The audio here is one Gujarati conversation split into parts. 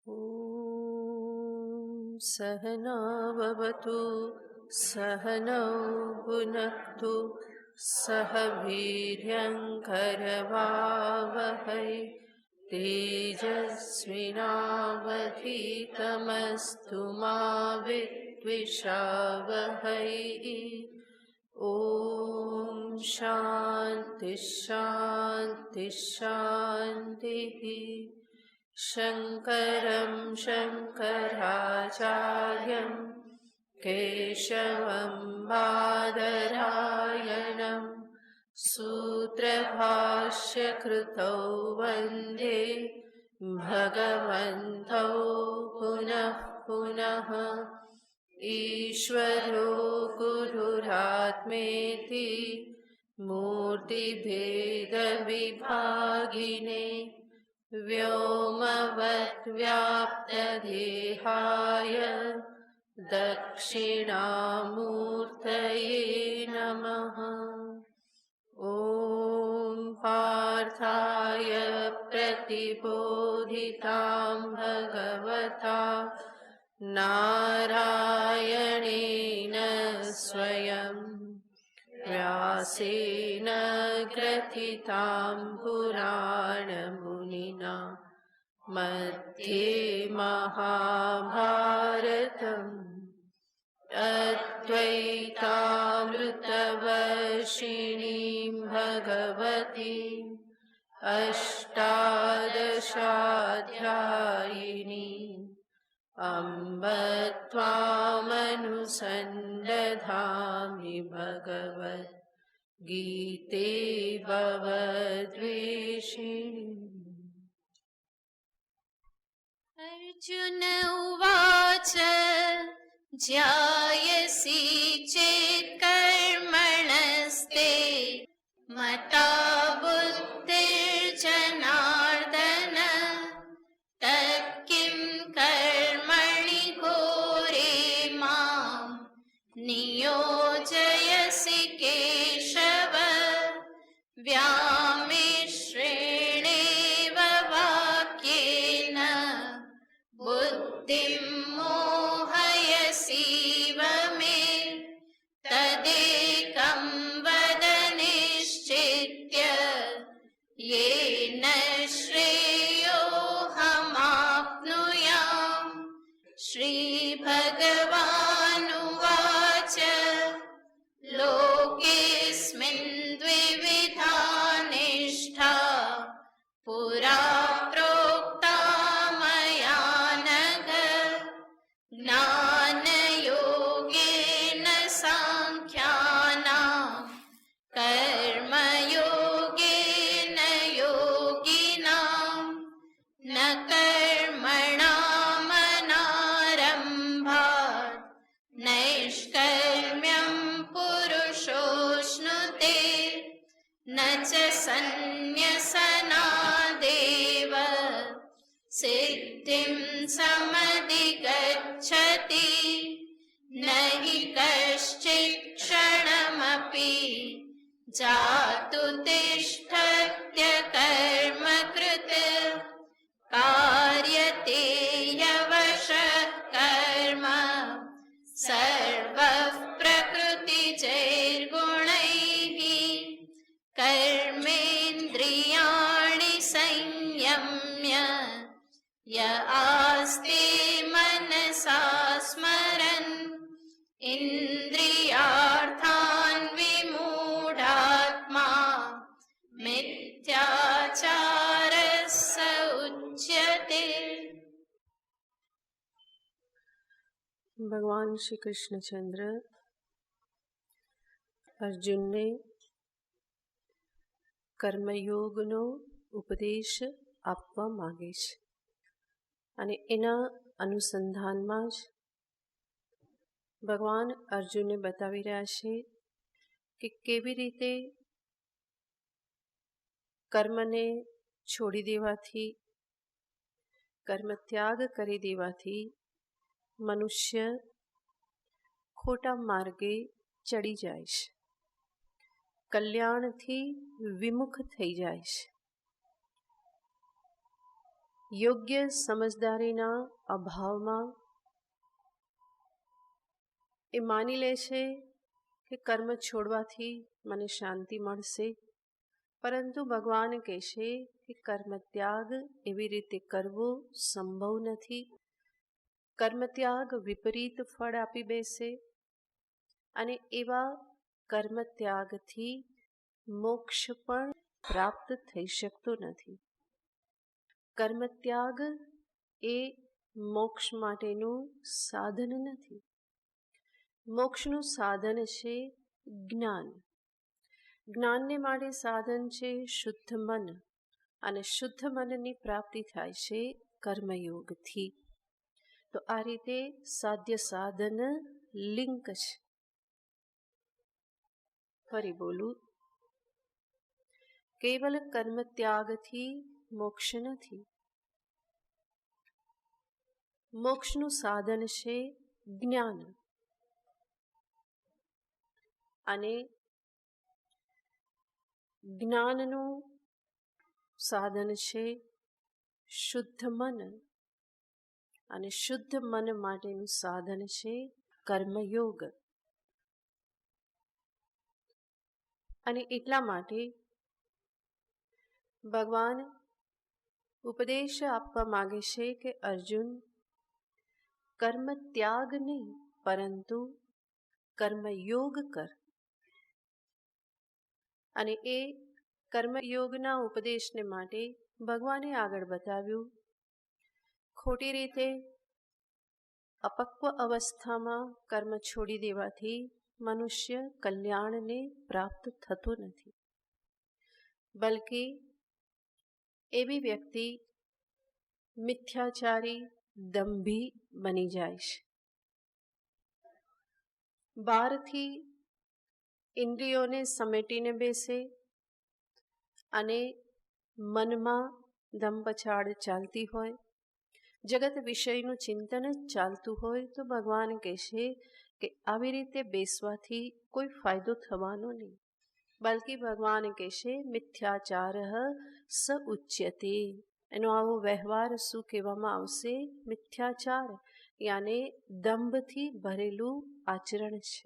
ॐ सहना भवतु सहनौ भुनक्तु सह वीर्यङ्करवावहै तेजस्विनावधीतमस्तु मा विद्विषावहै। ॐ शान्ति शान्ति शान्तिः। शङ्करं शङ्कराचार्यं केशवं बादरायणं सूत्रभाष्यकृतौ वन्दे भगवन्तौ पुनः पुनः। ईश्वरो गुरुरात्मेति मूर्तिभेदविभागिने व्योमवद्व्याप्तदेहाय दक्षिणामूर्तये नमः। ॐ पार्थाय प्रतिबोधितां भगवता नारायणेन स्वयं व्यासेन ग्रथितां पुराणमुनिना मध्ये महाभारतम् अद्वैतामृतवर्षिणीं भगवतीम् अष्टादशाध्यायिनीम् अम्ब त्वामनुसन्दधामि भगवद्गीते भवद्वेषिणी। अर्जुन उवाच ध्यायसि चेत् कर्मणस्ते मता बुद्धिर्जनार्दन तत्किं कर्मणि घोरे मां नियोजयसि केशव। व्यामिश्रेणेव वाक्येन बुद्धिं मोहयसीव मे। तदेकं वद निश्चित्य येन श्रेयोऽहमाप्नुयाम्। श्रीभगवानुवाच लोकेऽस्मिन् द्विविधा निष्ठा पुरा प्रोक्ता मया नघ। ज्ञानयोगेन साङ्ख्यानां कर्मयोगेन योगिनां न कर्मणामनारम्भात् नैष्कर्म्यं पुरुषोऽश्नुते। न च सन्न्यसनादेव सिद्धिं समधिगच्छति। न हि कश्चित् क्षणमपि जातु तिष्ठत्य कर्मकृत्। कार्यते ह्यवशः कर्म सर्वः प्रकृतिजैर्गुणैः। कर्मेन्द्रियाणि संयम्य य आस्ते मनसा स्मरन् इन्द्रियार्थान् विमूढात्मा मिथ्याचारः स उच्यते। ભગવાન શ્રી કૃષ્ણચંદ્ર અર્જુનને કર્મયોગનો ઉપદેશ આપવા માગે છે અને એના અનુસંધાનમાં જ ભગવાન અર્જુનને બતાવી રહ્યા છે કે કેવી રીતે કર્મને છોડી દેવાથી, કર્મત્યાગ કરી દેવાથી મનુષ્ય ખોટા માર્ગે ચડી જાય છે, કલ્યાણથી વિમુખ થઈ જાય છે. યોગ્ય સમજદારીના અભાવમાં એ માની લે છે કે કર્મ છોડવાથી મને શાંતિ મળશે, પરંતુ ભગવાન કહેશે કે કર્મ ત્યાગ એવી રીતે કરવો સંભવ નથી. કર્મ ત્યાગ વિપરીત ફળ આપી બેસે અને એવા કર્મ ત્યાગથી મોક્ષ પણ પ્રાપ્ત થઈ શકતો નથી. કર્મ ત્યાગ એ મોક્ષ માટેનું સાધન નથી. મોક્ષનું સાધન છે જ્ઞાન. જ્ઞાનને માટે સાધન છે શુદ્ધ મન, અને શુદ્ધ મનની પ્રાપ્તિ થાય છે કર્મયોગથી. તો આ રીતે સાધ્ય સાધન લિંક છે. ફરી બોલું, કેવલ કર્મ ત્યાગથી મોક્ષ નથી. મોક્ષનું સાધન છે જ્ઞાન, અને જ્ઞાનનું સાધન છે શુદ્ધ મન, અને શુદ્ધ મન માટેનું સાધન છે કર્મયોગ. અને એટલા માટે ભગવાન ઉપદેશ આપવા માગે છે કે અર્જુન, કર્મ ત્યાગ નહીં પરંતુ કર્મયોગ કર. અને એ કર્મયોગના ઉપદેશને માટે ભગવાને આગળ બતાવ્યું, ખોટી રીતે અપક્વ અવસ્થામાં કર્મ છોડી દેવાથી મનુષ્ય કલ્યાણને પ્રાપ્ત થતો નથી, બલકે એવી વ્યક્તિ મિથ્યાચારી, દંભી બની જાય છે. બહારથી ઇન્દ્રિયોને સમેટીને બેસે અને મનમાં દંપછાડ ચાલતી હોય, જગત વિષયનું ચિંતન જ ચાલતું હોય, તો ભગવાન કહેશે કે આવી રીતે બેસવાથી કોઈ ફાયદો થવાનો નહીં, બલકે ભગવાન કહેશે મિથ્યાચાર સ ઉચ્યતે. એનો આવો વ્યવહાર શું કહેવામાં આવશે? મિથ્યાચાર, યાને દંભથી ભરેલું આચરણ છે.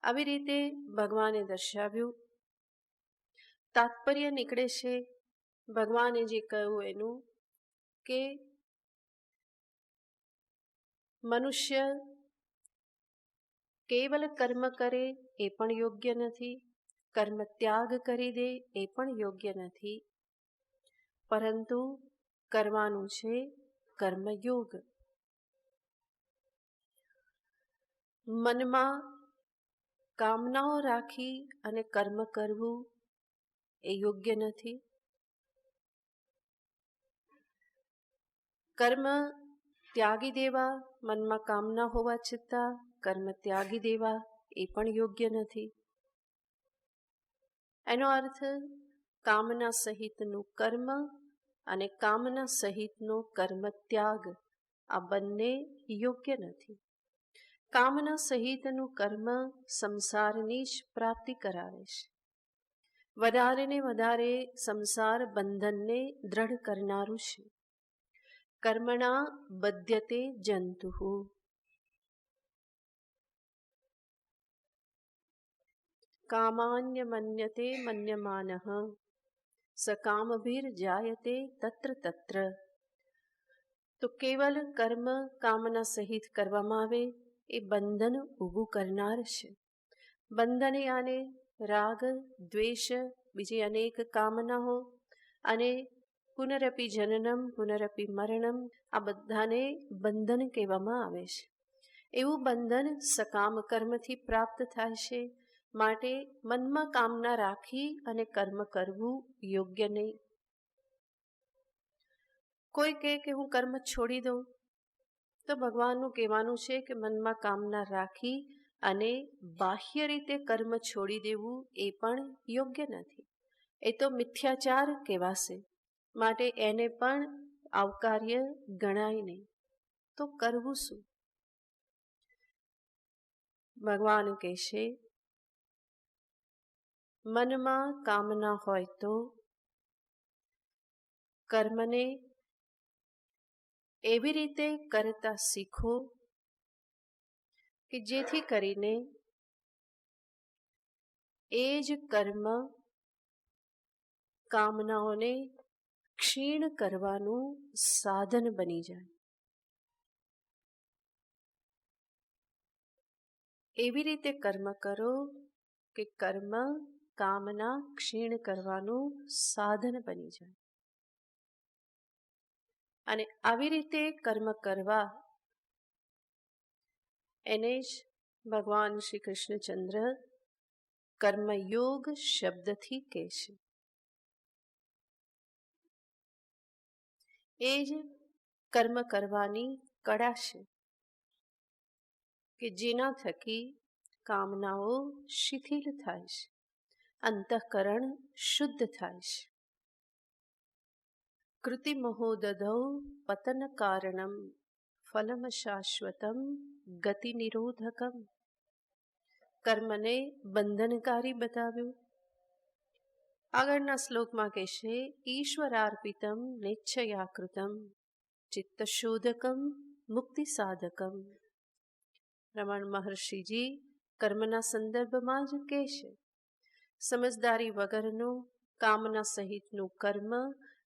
આવી રીતે ભગવાને દર્શાવ્યું. તાત્પર્ય નીકળે છે ભગવાને જે કહ્યું એનું, કે મનુષ્ય કેવલ કર્મ કરે એ પણ યોગ્ય નથી, કર્મ ત્યાગ કરી દે એ પણ યોગ્ય નથી, પરંતુ કરવાનું છે કર્મયોગ. મનમાં કામનાઓ રાખી અને કર્મ કરવું એ યોગ્ય નથી. કર્મ ત્યાગી દેવા, મનમાં કામના હોવા છતાં કર્મ ત્યાગી દેવા એ પણ યોગ્ય નથી. એનો અર્થ કામના સહિતનું કર્મ અને કામના સહિતનો કર્મ ત્યાગ, આ બંને યોગ્ય નથી. કામના સહિતનું કર્મ સંસારની જ પ્રાપ્તિ કરાવે છે. વધારે ને વધારે સંસાર બંધનને દ્રઢ કરનારું છે. કર્મણા બધ્યતે જંતુઃ. કામાન્ય મન્યતે મન્યમાનઃ સકામભીર જાયતે તત્ર તત્ર. તો કેવલ કર્મ કામના સહિત કરવામાં આવે એ બંધન ઊભું કરનાર છે. બંધન યાને રાગ, દ્વેષ, બીજી અનેક કામનાઓ અને પુનરપી જનનમ પુનરપી મરણમ, આ બધાને બંધન કહેવામાં આવે છે. એવું બંધન સકામ કર્મથી પ્રાપ્ત થાય છે. માટે મનમાં કામના રાખી અને કર્મ કરવું યોગ્ય નહીં. કોઈ કહે કે હું કર્મ છોડી દઉં, તો ભગવાનનું કહેવાનું છે કે મનમાં કામના રાખી અને બાહ્ય રીતે કર્મ છોડી દેવું એ પણ યોગ્ય નથી. એ તો મિથ્યાચાર કહેવાશે. માટે એને પણ આવકાર્ય ગણાય નહીં. તો કરવું શું? ભગવાન કહેશે, મનમાં કામના હોય તો કર્મને એવી રીતે કરતા શીખો કે જેથી કરીને એ જ કર્મ કામનાઓને ક્ષીણ કરવાનું સાધન બની જાય. એવી રીતે કર્મ કરો કે કર્મ કામના ક્ષીણ કરવાનું સાધન બની જાય. અને આવી રીતે કર્મ કરવા એને જ ભગવાન શ્રી કૃષ્ણચંદ્ર કર્મયોગ શબ્દથી કહે છે. એ જ કર્મ કરવાની કળા છે કે જેના થકી કામનાઓ શિથિલ થાય છે, અંતઃકરણ શુદ્ધ થાય છે. કૃતિમહો દધૌ પતન કારણમ ફલમ શાશ્વતમ ગતિ નિરોધકમ. કર્મને બંધનકારી બતાવ્યું. આગળના શ્લોકમાં કહેશે ઈશ્વરાર્પિતમ નેચ્છયાકૃતમ ચિત્તશોધકમ મુક્તિ સાધકમ. રમણ મહર્ષિજી કર્મના સંદર્ભમાં જ કહેશે સમજદારી વગરનું કામના સહિતનું કર્મ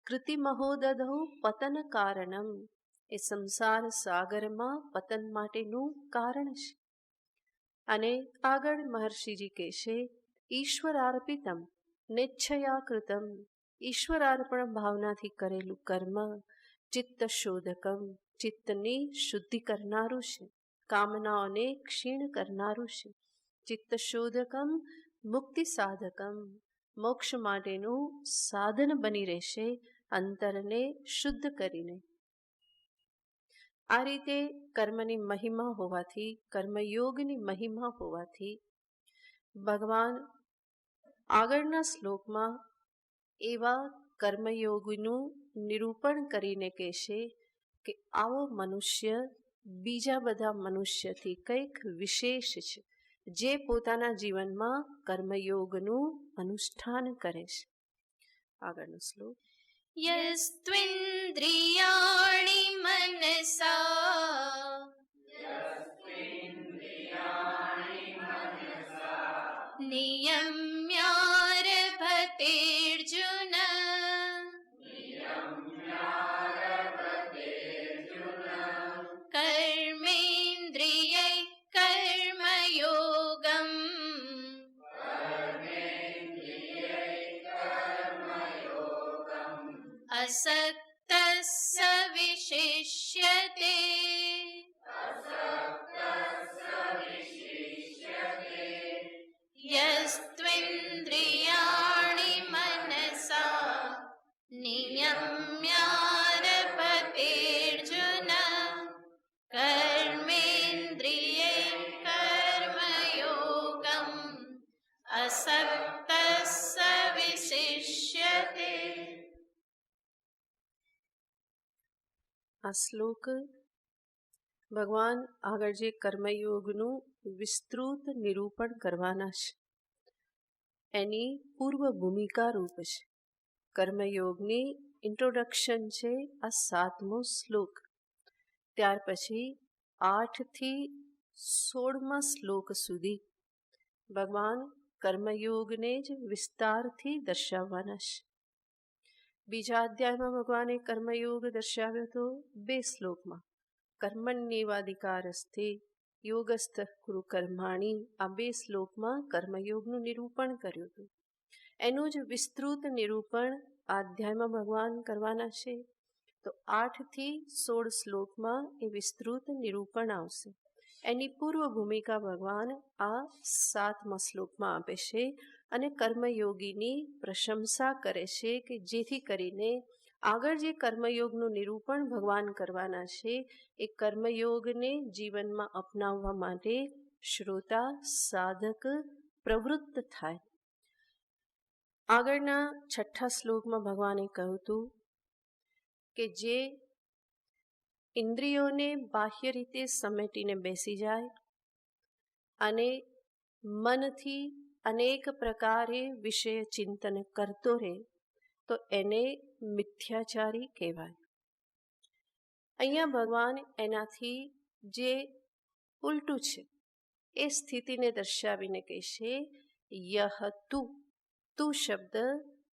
કૃતિમહોદધૌ પતન કારણમ, એ સંસાર સાગરમાં પતન માટેનું કારણ છે. અને આગળ મહર્ષિજી કહેશે ઈશ્વરાર્પિતમ નેચ્છયાકૃતમ, ઈશ્વરાર્પણ ભાવનાથી કરેલું કર્મ ચિત્ત શોધકમ, ચિત્તની શુદ્ધિ કરનારું છે, કામનાઓને ક્ષીણ કરનારું છે. ચિત્ત શોધકમ મુક્તિ સાધકમ, મોક્ષ માટેનું સાધન બની રહેશે અંતરને શુદ્ધ કરીને. આ રીતે કર્મની મહિમા હોવાથી, કર્મયોગની મહિમા હોવાથી ભગવાન આગળના શ્લોકમાં એવા કર્મયોગનું નિરૂપણ કરીને કહેશે કે આવો મનુષ્ય બીજા બધા મનુષ્યથી કંઈક વિશેષ છે, જે પોતાના જીવનમાં કર્મયોગનું અનુષ્ઠાન કરે છે. આગળનો શ્લોક યસ્ત્વિન્દ્રિયાણિ મનસા નિયમ્યારભતેર્જુન કર્મેન્દ્રિયૈ કર્મયોગમ અસક્તસ્સ વિશિષ્યતે. યસ્ત્વિન્દ્રિયાણિ મનસા નિયમ્યારભતેર્જુન કર્મેન્દ્રિયૈ કર્મયોગમ અસક્તસ્સ વિશિષ્યતે. આ શ્લોક ભગવાન આગળ જે કર્મયોગનું વિસ્તૃત નિરૂપણ કરવાના છે એની પૂર્વ ભૂમિકા રૂપ છે. કર્મયોગની ઇન્ટ્રોડક્શન છે આ 7મો શ્લોક. ત્યાર પછી 8 થી 16મા શ્લોક સુધી ભગવાન કર્મયોગને જ વિસ્તારથી દર્શાવવાના છે. બીજા અધ્યાયમાં ભગવાને કર્મયોગ દર્શાવ્યો હતો 2 શ્લોકમાં. કર્મણ્યેવાધિકારસ્તે યોગસ્થ કુરુ કર્માણી, આ 2 શ્લોકમાં કર્મયોગનું નિરૂપણ કર્યું હતું. એનું જ વિસ્તૃત નિરૂપણ આ અધ્યાયમાં ભગવાન કરવાના છે. તો 8 થી 16 શ્લોકમાં એ વિસ્તૃત નિરૂપણ આવશે. એની પૂર્વ ભૂમિકા ભગવાન આ 7મા શ્લોકમાં આપે છે અને કર્મયોગીની પ્રશંસા કરે છે કે જેથી કરીને આગળ જે કર્મયોગનું નિરૂપણ ભગવાન કરવાના છે એ કર્મયોગને જીવનમાં અપનાવવા માટે શ્રોતા સાધક પ્રવૃત્ત થાય. આગળના 6ઠ્ઠા શ્લોકમાં ભગવાને કહ્યું હતું કે જે ઇન્દ્રિયોને બાહ્ય રીતે સમેટીને બેસી જાય અને મનથી અનેક પ્રકારે વિષય ચિંતન કરતો રહે તો એને મિથ્યાચારી કહેવાય. અહીંયા ભગવાન એનાથી જે ઉલટું છે એ સ્થિતિને દર્શાવીને કહેશે યહ તું શબ્દ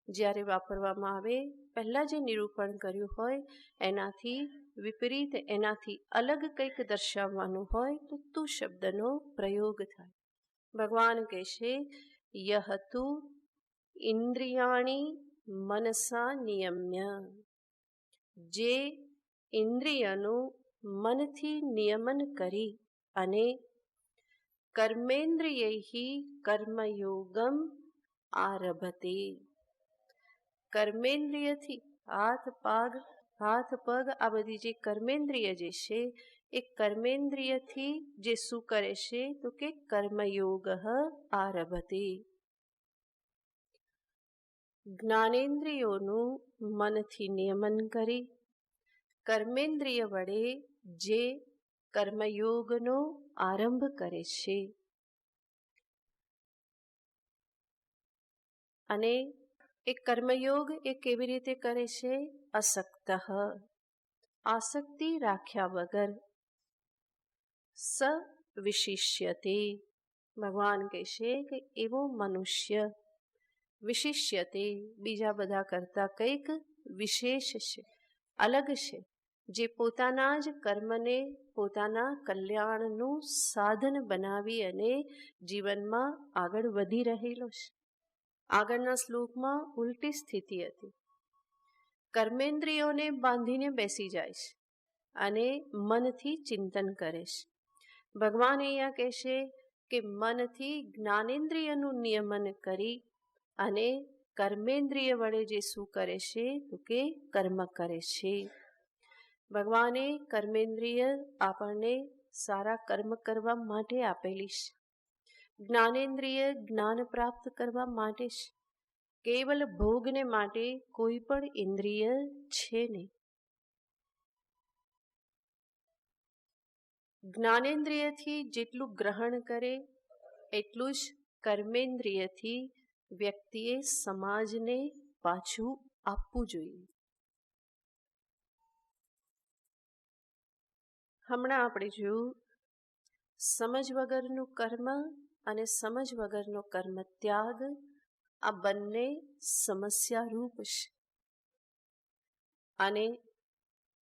જ્યારે વાપરવામાં આવે, પહેલાં જે નિરૂપણ કર્યું હોય એનાથી વિપરીત, એનાથી અલગ કંઈક દર્શાવવાનું હોય તો તું શબ્દનો પ્રયોગ થાય. ભગવાન કહેશે યહ તું ઇન્દ્રિયાણી મનસા નિયમ્ય, જે ઇન્દ્રિયનું મનથી નિયમન કરી અને કર્મેન્દ્રિયૈ કર્મયોગમ આરભતે, કર્મેન્દ્રિયથી હાથ પગ આ બધી જે કર્મેન્દ્રિય જે છે એ કર્મેન્દ્રિયથી જે શું કરે છે તો કે કર્મયોગ આરભતે. જ્ઞાનેન્દ્રિયોનું મનથી નિયમન કરી કર્મેન્દ્રિય વડે જે કર્મયોગનો આરંભ કરે છે. અને એ કર્મયોગ એ કેવી રીતે કરે છે? અસક્ત, આસક્તિ રાખ્યા વગર. સ વિશિષ્યતે, ભગવાન કહેશે કે એવો મનુષ્ય વિશિષ્યતે, બીજા બધા કરતાં કંઈક વિશેષ છે, અલગ છે, જે પોતાના જ કર્મને પોતાના કલ્યાણનું સાધન બનાવી અને જીવનમાં આગળ વધી રહેલો છે. આગળના શ્લોકમાં ઉલટી સ્થિતિ હતી. કર્મેન્દ્રિયોને બાંધીને બેસી જાય છે અને મનથી ચિંતન કરે છે. ભગવાન અહીંયા કહેશે કે મનથી જ્ઞાનેન્દ્રિયનું નિયમન કરી અને કર્મેન્દ્રિય વડે જે શું કરે છે તો કે કર્મ કરે છે. ભગવાને કર્મેન્દ્રિય આપણને સારા કર્મ કરવા માટે આપેલી છે. જ્ઞાનેન્દ્રિય જ્ઞાન પ્રાપ્ત કરવા માટે છે. કેવલ ભોગને માટે કોઈ પણ ઇન્દ્રિય છે નહીં. જ્ઞાનેન્દ્રિયથી જેટલું ગ્રહણ કરે એટલું જ કર્મેન્દ્રિયથી વ્યક્તિએ સમાજને પાછું આપવું જોઈએ. હમણાં આપણે જોયું સમજ વગરનું કર્મ અને સમજ વગરનો કર્મ ત્યાગ, આ બંને સમસ્યારૂપ છે અને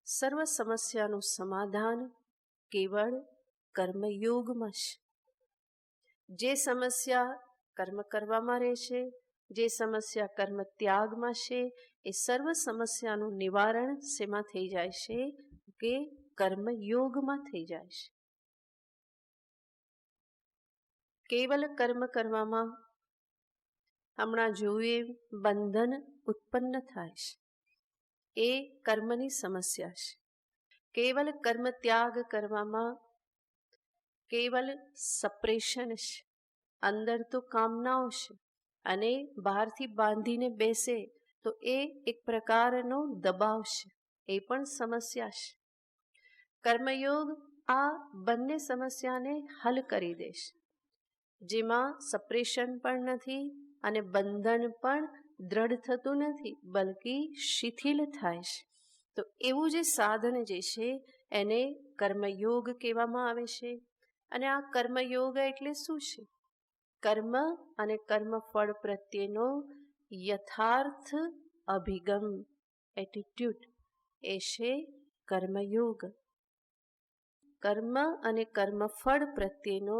સર્વ સમસ્યાનું સમાધાન કેવળ કર્મયોગમાં છે. જે સમસ્યા કર્મ કરવામાં રહે છે, જે સમસ્યા કર્મ ત્યાગમાં છે, એ સર્વ સમસ્યાનું નિવારણ શેમાં થઈ જાય છે કે કર્મયોગમાં થઈ જાય છે. કેવલ કર્મ કરવામાં હમણાં જોયું બંધન ઉત્પન્ન થાય છે, એ કર્મની સમસ્યા છે. કેવલ કર્મ ત્યાગ કરવામાં કેવલ સપ્રેશન છે, અંદર તો કામનાઓ છે અને બહારથી બાંધીને બેસે તો એ એક પ્રકારનો દબાવ છે, એ પણ સમસ્યા છે. કર્મયોગ આ બંને સમસ્યાને હલ કરી દેશે, જેમાં સપ્રેશન પણ નથી અને બંધન પણ દ્રઢ થતું નથી, બલ્કિ શિથિલ થાય છે. તો એવું જે સાધન જે છે એને કર્મયોગ કહેવામાં આવે છે. અને આ કર્મયોગ એટલે શું છે? કર્મ અને કર્મફળ પ્રત્યેનો યથાર્થ અભિગમ, એટીટ્યુડ, એ છે કર્મયોગ. કર્મ અને કર્મફળ પ્રત્યેનો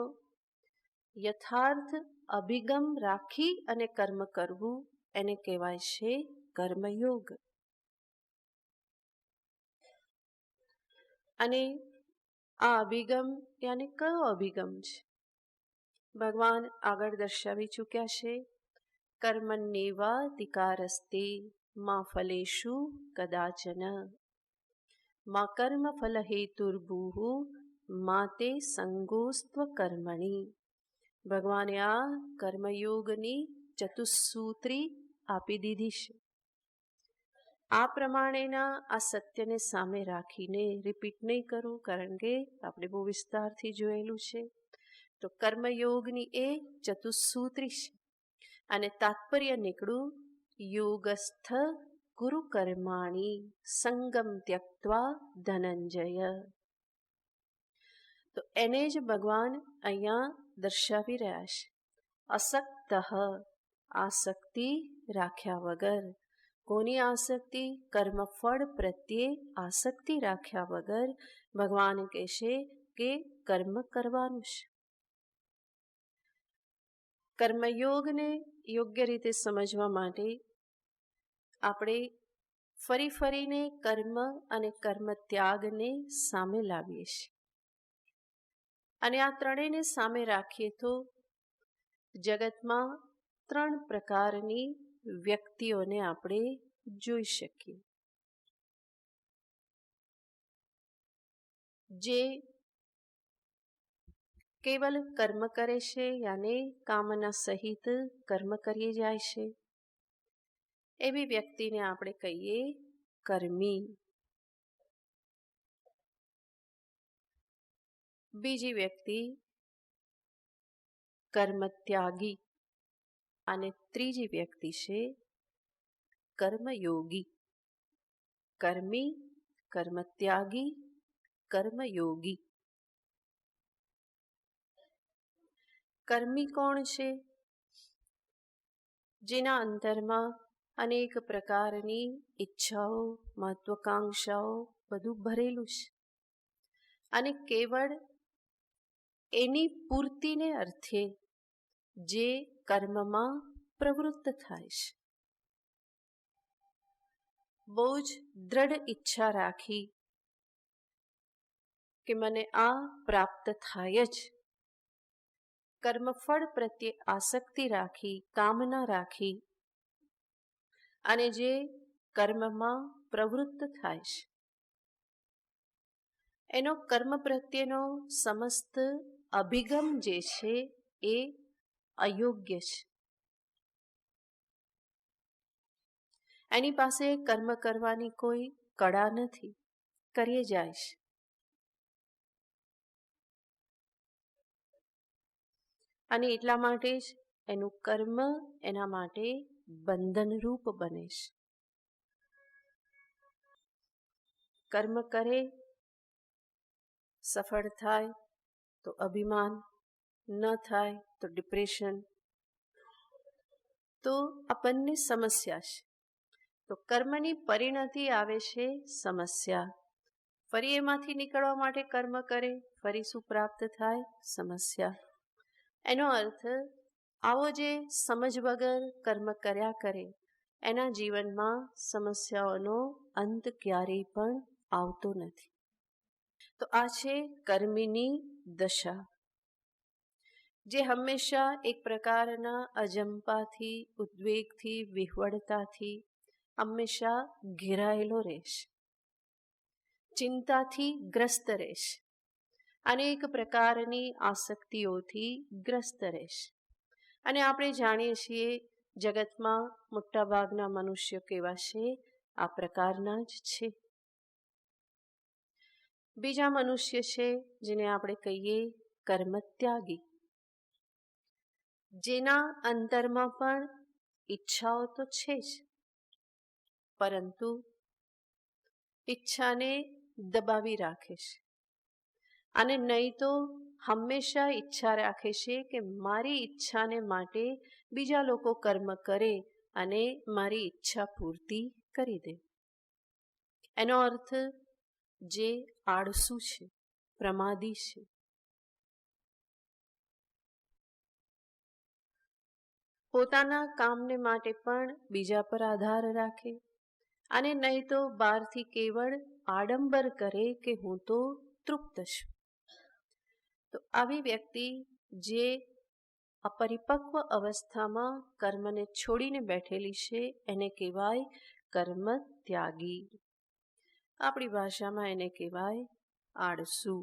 યથાર્થ અભિગમ રાખી અને કર્મ કરવું એને કહેવાય છે કર્મયોગ. અને આ અભિગમ યાને કયો અભિગમ છે? ભગવાન આગળ દર્શાવી ચૂક્યા છે. કર્મણ્યેવાધિકારસ્તે મા ફલેષુ કદાચન મા કર્મ ફલ હેતુર્ભુઃ માતે સંગોસ્ત્વ કર્મણી. ભગવાને આ કર્મયોગની ચતુસ્સૂત્રી આપી દીધી છે. આ પ્રમાણેના આ સત્યને સામે રાખીને રિપીટ નહીં કરું, કારણ કે આપણે બહુ વિસ્તારથી જોયેલું છે. તો કર્મયોગની એ ચતુસ્સૂત્રી છે અને તાત્પર્ય નીકળું યોગસ્થ ગુરુ કર્માણી સંગમ ત્યક્ત્વા ધનંજય. તો એને જ ભગવાન અહીંયા દર્શાવી રહ્યા છે. અસક્ત, આસક્તિ રાખ્યા વગર. કોની આસક્તિ? કર્મફળ પ્રત્યે આસક્તિ રાખ્યા વગર ભગવાન કહેશે કે કર્મ કરવાનું છે. કર્મયોગને યોગ્ય રીતે સમજવા માટે આપણે ફરી ફરીને કર્મ અને કર્મ ત્યાગને સામે લાવીએ છીએ. અને આ ત્રણેયને સામે રાખીએ તો જગતમાં 3 પ્રકારની વ્યક્તિઓને આપણે જોઈ શકીએ. જે કેવલ કર્મ કરે છે, યાને કામના સહિત કર્મ કરીએ જાય છે. એવી વ્યક્તિને આપણે કહીએ કર્મી. બીજી વ્યક્તિ કર્મત્યાગી. અને ત્રીજી વ્યક્તિ છે કર્મયોગી. કર્મી, કર્મત્યાગી, કર્મયોગી. કર્મી કોણ છે? જેના અંતરમાં અનેક પ્રકારની ઈચ્છાઓ, મહત્વાકાંક્ષાઓ બધું ભરેલું છે. અને કેવળ એની પૂર્તિને અર્થે જે કર્મમાં પ્રવૃત્ત થાય છે. બહુ જ દ્રઢ ઈચ્છા રાખી કે મને આ પ્રાપ્ત થાય જ. કર્મફળ પ્રત્યે આસક્તિ રાખી, કામના રાખી અને જે કર્મમાં પ્રવૃત્ત થાય છે એનો કર્મ પ્રત્યેનો સમસ્ત અભિગમ જે છે એ અયોગ્ય છે. એની પાસે કર્મ કરવાની કોઈ કળા નથી, કરીએ જાય છે. અને એટલા માટે જ એનું કર્મ એના માટે બંધનરૂપ બને છે. કર્મ કરે, સફળ થાય તો અભિમાન, ન થાય તો ડિપ્રેશન. તો આ બંને સમસ્યા છે. તો કર્મની પરિણતિ આવે છે સમસ્યા. ફરી એમાંથી નીકળવા માટે કર્મ કરે, ફરી શું પ્રાપ્ત થાય? સમસ્યા. એનો અર્થ આવો જે સમજ વગર કર્મ કર્યા કરે એના જીવનમાં સમસ્યાઓનો અંત ક્યારેય પણ આવતો નથી. તો આ છે કર્મીની દશા, જે હંમેશા એક પ્રકારના અજંપાથી, ઉદ્વેગથી, વિહવળતાથી હંમેશા ઘેરાયેલો રહેશે. ચિંતાથી ગ્રસ્ત રહેશે. અનેક પ્રકારની આસક્તિઓથી ગ્રસ્ત રહેશે. અને આપણે જાણીએ છીએ જગતમાં મોટાભાગના મનુષ્યો કેવા છે? આ પ્રકારના જ છે. બીજા મનુષ્ય છે જેને આપણે કહીએ કર્મત્યાગી. જેના અંતરમાં પણ ઈચ્છાઓ તો છે જ, પરંતુ ઈચ્છાને દબાવી રાખે છે. અને નહીં તો હંમેશા ઈચ્છા રાખે છે કે મારી ઈચ્છાને માટે બીજા લોકો કર્મ કરે અને મારી ઈચ્છા પૂર્તિ કરી દે. એનો અર્થ જે આળસુ છે, પ્રમાદી છે. પોતાના કામને માટે પણ બીજા પર આધાર રાખે અને નહીં તો બહારથી કેવળ આડંબર કરે કે હું તો તૃપ્ત છું. તો આવી વ્યક્તિ જે અપરિપક્વ અવસ્થામાં કર્મને છોડીને બેઠેલી છે એને કહેવાય કર્મ ત્યાગી. આપણી ભાષામાં એને કહેવાય આળસુ,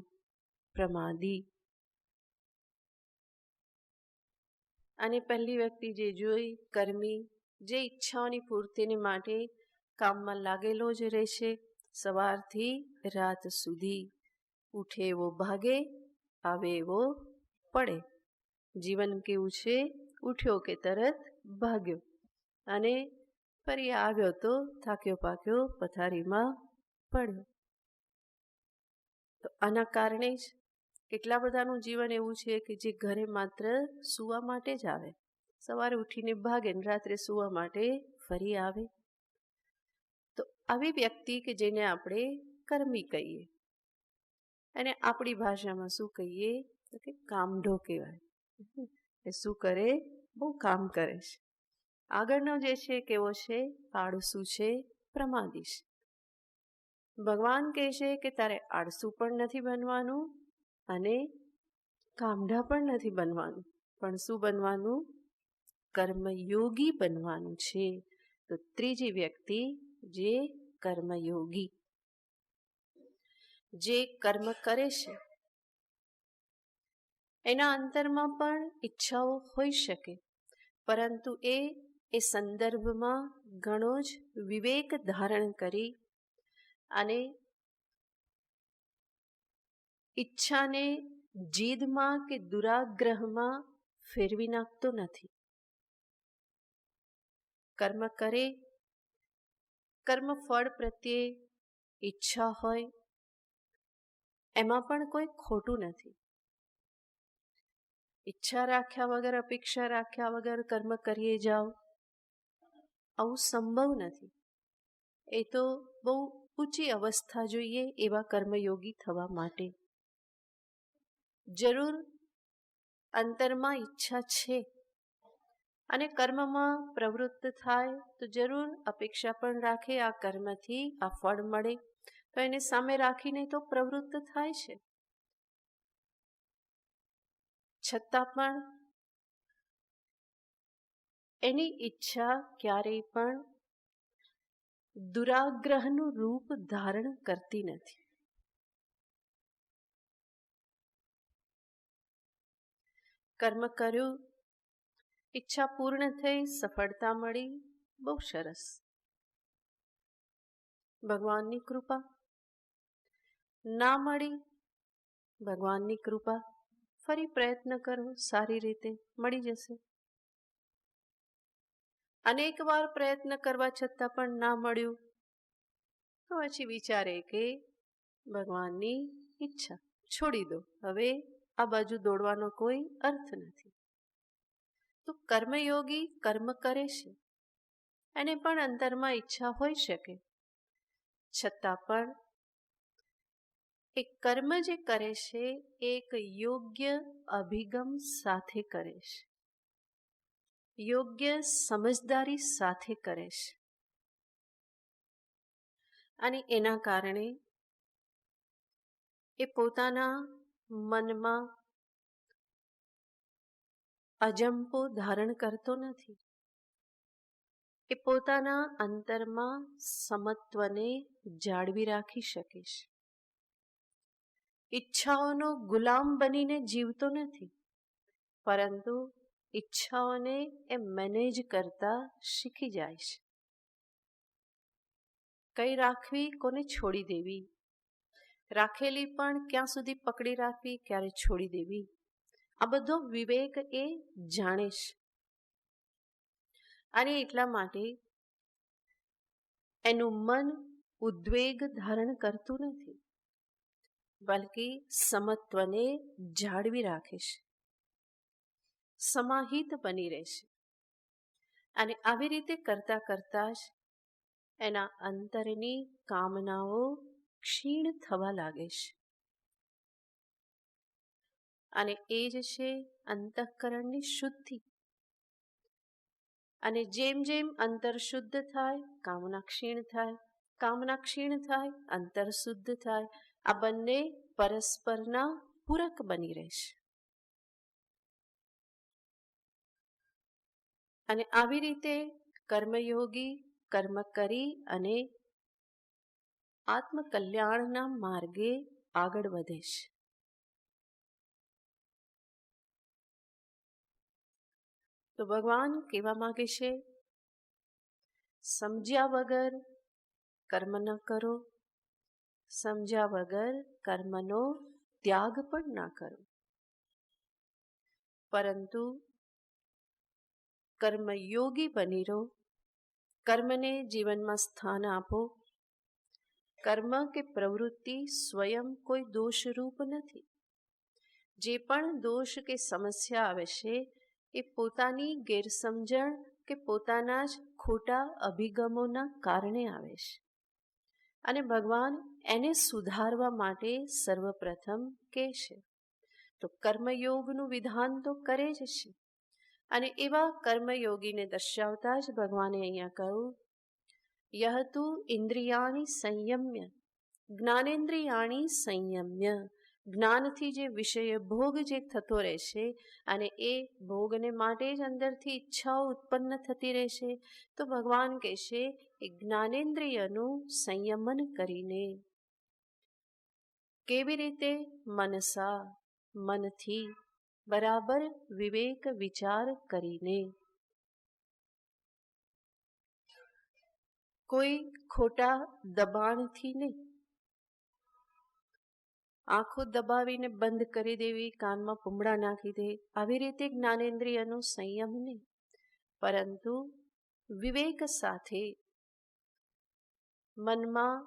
પ્રમાદી. અને પહેલી વ્યક્તિ જે જોઈ કર્મી, જે ઈચ્છાઓની પૂર્તિને માટે કામમાં લાગેલો જ રહેશે સવારથી રાત સુધી. ઉઠે એવો ભાગે, આવે એવો પડે. જીવન કેવું છે? ઉઠ્યો કે તરત ભાગ્યો. અને ફરી આવ્યો તો થાક્યો પાક્યો પથારીમાં પડ્યો. તો આના કારણે જ કેટલા બધાનું જીવન એવું છે કે જે ઘરે માત્ર સૂવા માટે જ આવે, સવારે ઉઠીને ભાગે ને રાત્રે સૂવા માટે ફરી આવે. તો આવી વ્યક્તિ કે જેને આપણે કર્મી કહીએ, અને આપણી ભાષામાં શું કહીએ તો કે કામઢો કહેવાય. એ શું કરે? બહુ કામ કરે છે. આગળનો જે છે કેવો છે? આળસુ છે, પ્રમાદી છે. ભગવાન કહે છે કે તારે આળસુ પણ નથી બનવાનું અને કામઢા પણ નથી બનવાનું, પણ શું બનવાનું? કર્મયોગી બનવાનું છે. તો ત્રીજી વ્યક્તિ જે કર્મયોગી, જે કર્મ કરે છે એના અંતરમાં પણ ઈચ્છાઓ હોઈ શકે, પરંતુ એ સંદર્ભમાં ઘણો જ વિવેક ધારણ કરી અને ઈચ્છાને જીદમાં કે દુરાગ્રહમાં ફેરવી નાખતો નથી. કર્મ કરે, કર્મ ફળ પ્રત્યે ઈચ્છા હોય, એમાં પણ કોઈ ખોટું નથી. ઈચ્છા રાખ્યા વગર, અપેક્ષા રાખ્યા વગર કર્મ કરીએ જાઓ, આવું સંભવ નથી. એ તો બહુ ઊંચી અવસ્થા જોઈએ એવા કર્મયોગી થવા માટે. જરૂર અંતરમાં ઈચ્છા છે અને કર્મમાં પ્રવૃત્ત થાય તો જરૂર અપેક્ષા પણ રાખે આ કર્મથી આ ફળ મળે, તો એને સામે રાખીને તો પ્રવૃત્ત થાય છે. છતાં પણ એની ઈચ્છા ક્યારેય પણ દુરાગ્રહનું રૂપ ધારણ કરતી નથી. કર્મ કર્યું, ઈચ્છા પૂર્ણ થઈ, સફળતા મળી, બહુ સરસ, ભગવાનની કૃપા. ના મળી, ભગવાનની કૃપા, ફરી પ્રયત્ન કરો, સારી રીતે મળી જશે. અનેક વાર પ્રયત્ન કરવા છતાં પણ ના મળ્યું તો પછી વિચારે કે ભગવાનની ઈચ્છા, છોડી દો, હવે આ બાજુ દોડવાનો કોઈ અર્થ નથી. તો કર્મયોગી કર્મ કરે છે, એને પણ અંતરમાં ઈચ્છા હોઈ શકે, છતાં પણ એ કર્મ જે કરે છે એક યોગ્ય અભિગમ સાથે કરે છે, યોગ્ય સમજદારી સાથે કરે છે. અને એના કારણે એ પોતાના મનમાં અજંપો ધારણ કરતો નથી. એ પોતાના અંતરમાં સમત્વને જાળવી રાખી શકે છે. ઈચ્છાઓનો ગુલામ બનીને જીવતો નથી, પરંતુ ઈચ્છાઓને એ મેનેજ કરતા શીખી જાય છે. કઈ રાખવી, કોને છોડી દેવી, રાખેલી પણ ક્યાં સુધી પકડી રાખવી, ક્યારે છોડી દેવી, આ બધો વિવેક એ જાણે છે. અને એટલા માટે એનું મન ઉદ્વેગ ધારણ કરતું નથી, બલ્કિ સમત્વને જાળવી રાખે છે, સમાહિત બની રહેશે. અને આવી રીતે કરતા કરતા જ એના અંતરની કામનાઓ ક્ષીણ થવા લાગે છે. અને એ જ છે અંતઃકરણની શુદ્ધિ. અને જેમ જેમ અંતર શુદ્ધ થાય, કામના ક્ષીણ થાય, કામના ક્ષીણ થાય, અંતર શુદ્ધ થાય, આ બંને પરસ્પરના પૂરક બની રહેશે. અને આવી રીતે કર્મયોગી કર્મ કરી અને આત્મકલ્યાણના માર્ગે આગળ વધે છે. તો ભગવાન કહેવા માંગે છે, સમજ્યા વગર કર્મ ન કરો, સમજ્યા વગર કર્મનો ત્યાગ પણ ના કરો, પરંતુ કર્મયોગી બની રહો કર્મને જીવનમાં સ્થાન આપો. કર્મ કે પ્રવૃત્તિ સ્વયં કોઈ દોષરૂપ નથી. જે પણ દોષ કે સમસ્યા આવે છે એ પોતાની ગેરસમજણ કે પોતાના જ ખોટા અભિગમોના કારણે આવે છે. અને ભગવાન એને સુધારવા માટે સર્વપ્રથમ કહે છે. તો કર્મયોગનું વિધાન તો કરે જ છે. અને એવા કર્મયોગીને દર્શાવતા જ ભગવાને અહીંયા કહ્યું, યહ તુ ઇન્દ્રિયાણી સંયમ્ય જ્ઞાનેન્દ્રિયાણી સંયમ્ય. જ્ઞાનથી જે વિષય ભોગ જે થતો રહેશે અને એ ભોગને માટે જ અંદરથી ઈચ્છાઓ ઉત્પન્ન થતી રહેશે, તો ભગવાન કહેશે એ જ્ઞાનેન્દ્રિયનું સંયમન કરીને. કેવી રીતે? મનસા, મનથી બરાબર વિવેક વિચાર કરીને. કોઈ ખોટા દબાણથી નહીં. આંખો દબાવીને બંધ કરી દેવી, કાનમાં પૂમડા નાખી દે, આવી રીતે જ્ઞાનેન્દ્રિયનો સંયમ નહીં, પરંતુ વિવેક સાથે મનમાં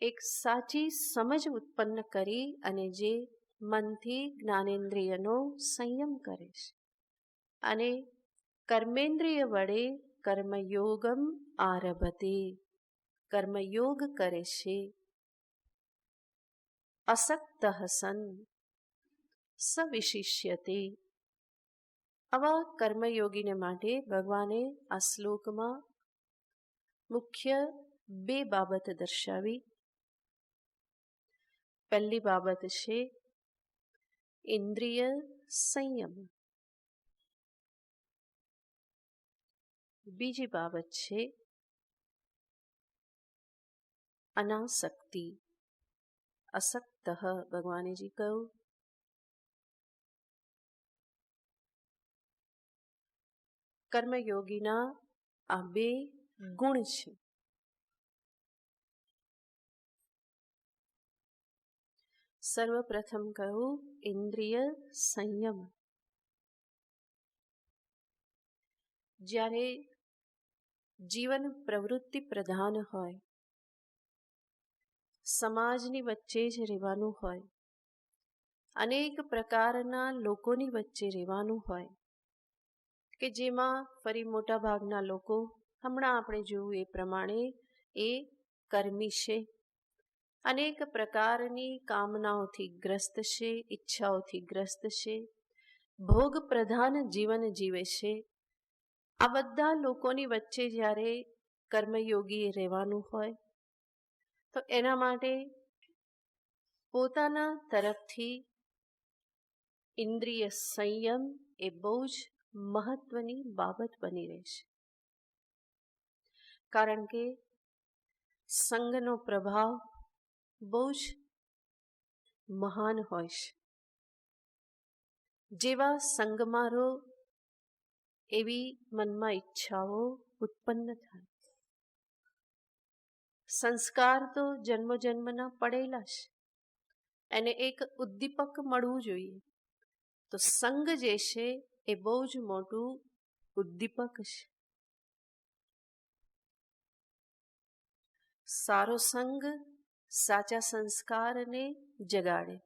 એક સાચી સમજ ઉત્પન્ન કરી અને જે મનથી જ્ઞાનેન્દ્રિયનો સંયમ કરે છે અને કર્મેન્દ્રિય વડે કર્મયોગમ આરભતે, કર્મયોગ કરે છે. અસક્ત સન સવિશિષ્યતે. આવા કર્મયોગીને માટે ભગવાને આ શ્લોકમાં મુખ્ય બે બાબત દર્શાવી. પહેલી બાબત છે ઇન્દ્રિય સંયમ. બીજી બાબત છે અનાસક્તિ. અસક્ત ભગવાનેજી કહ્યું. કર્મયોગીના આ બે ગુણ છે. સર્વપ્રથમ કહ્યું ઇન્દ્રિય સંયમ. જ્યારે જીવન પ્રવૃત્તિ પ્રધાન હોય, સમાજની વચ્ચે જ રહેવાનું હોય, અનેક પ્રકારના લોકોની વચ્ચે રહેવાનું હોય, કે જેમાં ફરી મોટા ભાગના લોકો હમણાં આપણે જોયું એ પ્રમાણે એ કર્મી છે, અનેક પ્રકારની કામનાઓથી ગ્રસ્ત છે, ઈચ્છાઓથી ગ્રસ્ત છે, ભોગ પ્રધાન જીવન જીવે છે. આ બધા લોકોની વચ્ચે જ્યારે કર્મયોગીએ રહેવાનું હોય તો એના માટે પોતાના તરફથી ઇન્દ્રિય સંયમ એ બહુ જ મહત્વની બાબત બની રહેશે. કારણ કે સંગનો પ્રભાવ બહુ જ મહાન હોય છે. જેવા સંગમાં રહો એવી મનમાં ઈચ્છાઓ ઉત્પન્ન થાય. સંસ્કાર તો જન્મોજન્મના પડેલા છે, એને એક ઉદ્દીપક મળવું જોઈએ. તો સંગ જે છે એ બહુ જ મોટું ઉદ્દીપક છે. સારો સંગ સાચા સંસ્કારને જગાડે,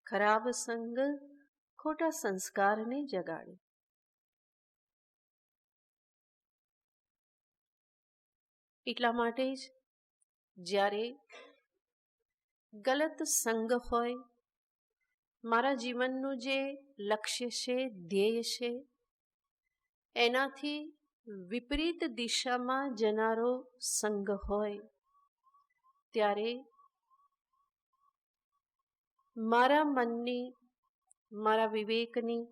ખરાબ સંગ ખોટા સંસ્કારને જગાડે. એટલા માટે જ જ્યારે ગલત સંગ હોય, મારા જીવનનું જે લક્ષ્ય છે, ધ્યેય છે, એનાથી વિપરીત દિશામાં જનારો સંગ હોય, ત્યારે મારા મનની, મારા વિવેકની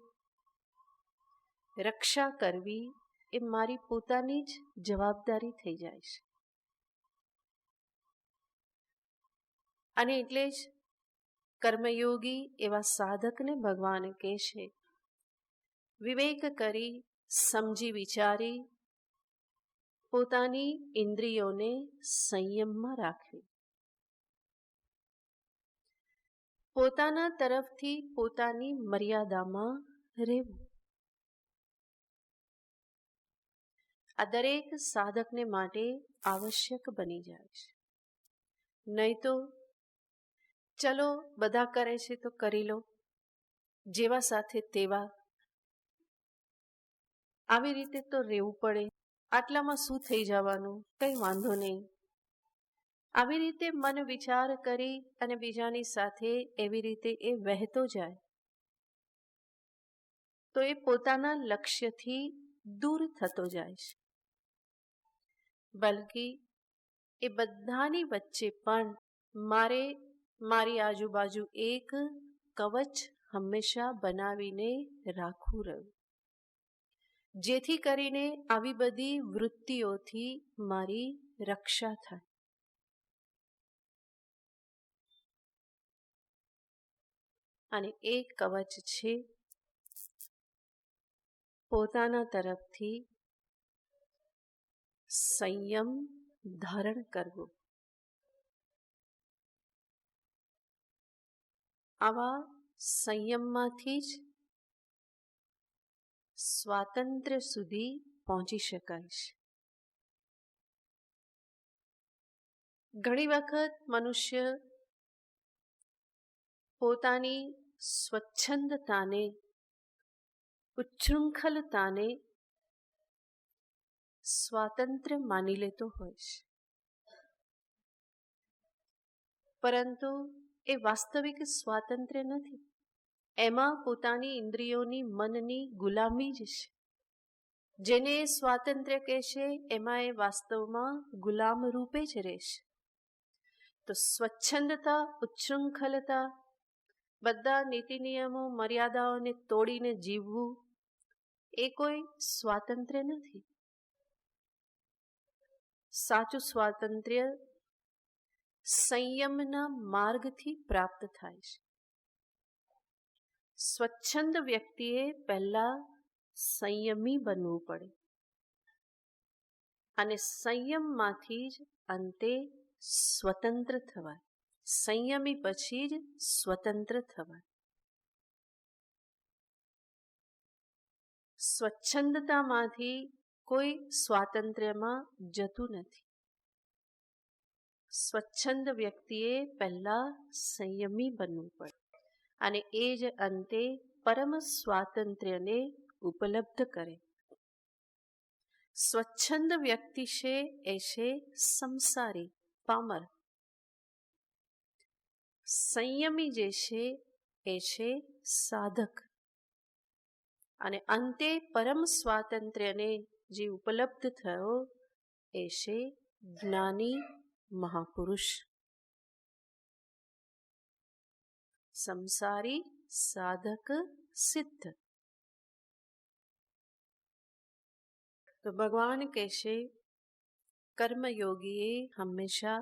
રક્ષા કરવી એ મારી પોતાની જ જવાબદારી થઈ જાય છે. અને એટલે જ કર્મયોગી એવા સાધકને ભગવાન કહે છે, વિવેક કરી સમજી વિચારી પોતાની ઇન્દ્રિયોને સંયમમાં રાખવી. પોતાના તરફથી પોતાની મર્યાદામાં રહેવું. આ દરેક સાધકને માટે આવશ્યક બની જાય છે. નહીં તો ચલો બધા કરે છે તો કરી લો, જેવા સાથે તેવા, આવી રીતે તો રહેવું પડે, આટલામાં શું થઈ જવાનું, કંઈ વાંધો નહીં, આવી રીતે મન વિચાર કરી અને બીજાની સાથે એવી રીતે એ વહેતો જાય તો એ પોતાના લક્ષ્યથી દૂર થતો જાય છે. બલકી એ બધાની વચ્ચે પણ મારી આજુબાજુ એક કવચ હંમેશા બનાવીને રાખવું રહ્યું, જેથી કરીને આવી બધી વૃત્તિઓથી મારી રક્ષા થાય. અને એ કવચ છે પોતાના તરફથી સંયમ ધારણ કરવો. આવા સંયમમાંથી જ સ્વાતંત્ર્ય સુધી પહોંચી શકાય છે. ઘણી વખત મનુષ્ય પોતાની સ્વચ્છંદતાને, ઉચ્છૃંખલતાને સ્વાતંત્ર્ય માની લેતો હોય છે, પરંતુ એ વાસ્તવિક સ્વાતંત્ર્ય નથી. એમાં પોતાની ઇન્દ્રિયોની, મનની ગુલામી જ છે. જેને એ સ્વાતંત્ર્ય કહેશે એમાં એ વાસ્તવમાં ગુલામ રૂપે જ રહેશે. તો સ્વચ્છંદતા, ઉચ્છૃંખલતા, બધા નીતિ નિયમો, મર્યાદાઓને તોડીને જીવવું એ કોઈ સ્વાતંત્ર્ય નથી. સાચું સ્વાતંત્ર્ય સંયમના માર્ગથી પ્રાપ્ત થાય છે. સ્વચ્છંદ વ્યક્તિએ પહેલા સંયમી બનવું પડે અને સંયમમાંથી જ અંતે સ્વતંત્ર થવાય. સંયમી પછી જ સ્વતંત્ર થવાય. સ્વચ્છંદતામાંથી કોઈ સ્વાતંત્ર્યમાં જતું નથી. સ્વચ્છંદ વ્યક્તિએ પહેલા સંયમી બનવું પડે અને એ જ અંતે પરમ સ્વાતંત્ર્યને ઉપલબ્ધ કરે. સ્વચ્છંદ વ્યક્તિ છે એ છે સંસારી, પામર. સંયમી જે છે એ છે સાધક. અને અંતે પરમ સ્વાતંત્ર્યને જે ઉપલબ્ધ થયો એ છે જ્ઞાની મહાપુરુષ. સંસારી, સાધક, સિદ્ધ. તો ભગવાન કહેશે કર્મયોગીએ હંમેશા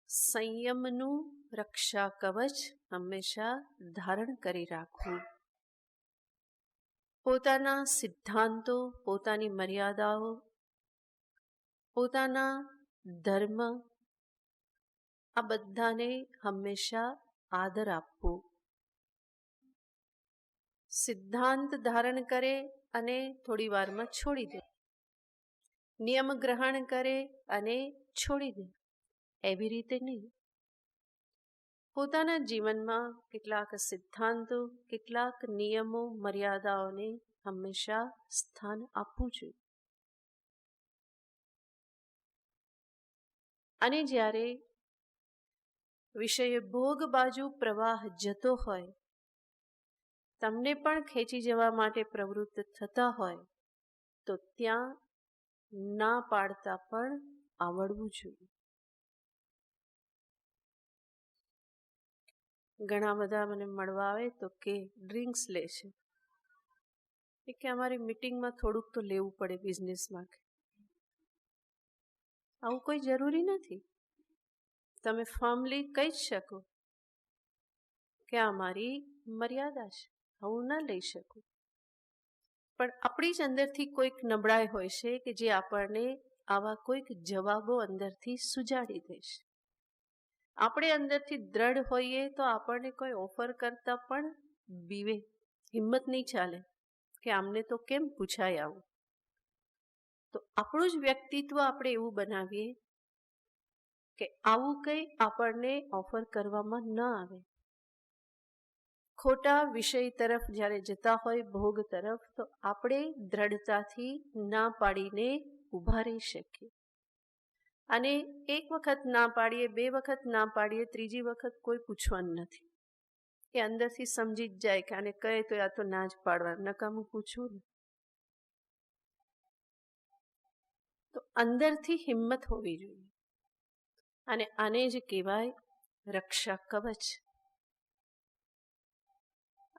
સંયમનું રક્ષા કવચ હંમેશા ધારણ કરી રાખવું. પોતાના સિદ્ધાંતો, પોતાની મર્યાદાઓ, પોતાના ધર્મ, આ બધાને હંમેશા આદર આપવો. સિદ્ધાંત ધારણ કરે અને થોડી વારમાં છોડી દે, નિયમ ગ્રહણ કરે અને છોડી દે, એવી રીતે નહીં. પોતાના જીવનમાં કેટલાક સિદ્ધાંતો, કેટલાક નિયમો, મર્યાદાઓને હંમેશા સ્થાન આપવું જોઈએ. અને જ્યારે વિષય ભોગ બાજુ પ્રવાહ જતો હોય, તમને પણ ખેંચી જવા માટે પ્રવૃત્ત થતા હોય, તો ત્યાં ના પાડતા પણ આવડવું જોઈએ. ઘણા બધા મને મળવા આવે તો કે ડ્રિંક્સ લે છે, કે અમારી મીટિંગમાં થોડુંક તો લેવું પડે બિઝનેસમાં. આવું કોઈ જરૂરી નથી. તમે ફર્મલી કહી જ શકો કે આ મારી મર્યાદા છે, હું ના લઈ શકું. પણ આપણી જ અંદરથી કોઈક નબળાઈ હોય છે કે જે આપણને આવા કોઈક જવાબો અંદરથી સુજાડી દેશે. આપણે અંદરથી દ્રઢ હોઈએ તો આપણને કોઈ ઓફર કરતા પણ બીવે, હિંમત નહીં ચાલે કે આમને તો કેમ પૂછાય આવું. આપણું જ વ્યક્તિત્વ આપણે એવું બનાવીએ કે આવું કંઈ આપણને ઓફર કરવામાં ન આવે. ખોટા વિષય તરફ જ્યારે જતા હોય, ભોગ તરફ, તો આપણે દ્રઢતાથી ના પાડીને ઊભા રહી શકીએ. અને એક વખત ના પાડીએ, 2 વખત ના પાડીએ, ત્રીજી વખત કોઈ પૂછવાનું નથી. એ અંદરથી સમજી જ જાય કે આને કહે તો આ તો ના જ પાડવાનું, નકામું પૂછવું ને. તો અંદરથી હિંમત હોવી જોઈએ. અને આને જ કહેવાય રક્ષા કવચ.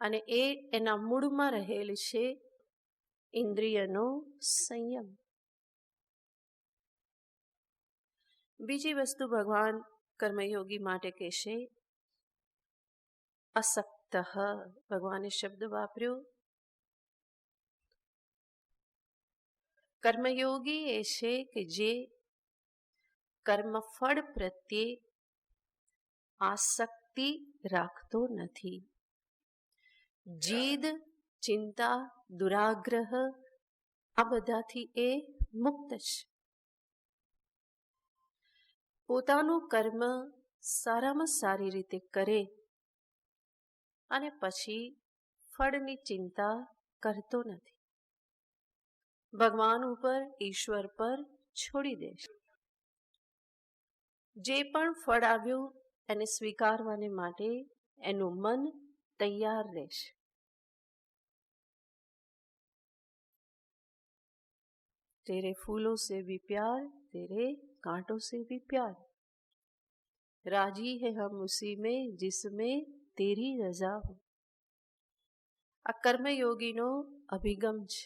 અને એ એના મૂળમાં રહેલ છે ઇન્દ્રિયનો સંયમ. બીજી વસ્તુ ભગવાન કર્મયોગી માટે કહેશે અસક્ત. ભગવાને શબ્દ વાપર્યો. કર્મયોગી એ છે કે જે કર્મફળ પ્રત્યે આસક્તિ રાખતો નથી. જીદ, ચિંતા, દુરાગ્રહ આ બધાથી એ મુક્ત છે. પોતાનું કર્મ સારામાં સારી રીતે કરે અને પછી ફળની ચિંતા કરતો નથી. ભગવાન ઉપર, ઈશ્વર પર છોડી દેશે. જે પણ ફળ આવ્યું એને સ્વીકારવાને માટે એનું મન તૈયાર રહેશે. तेरे फूलों से भी प्यार, तेरे कांटों से भी प्यार, राजी है हम उसी में जिसमें तेरी रजा हो. આ કર્મયોગીનો અભિગમ છે.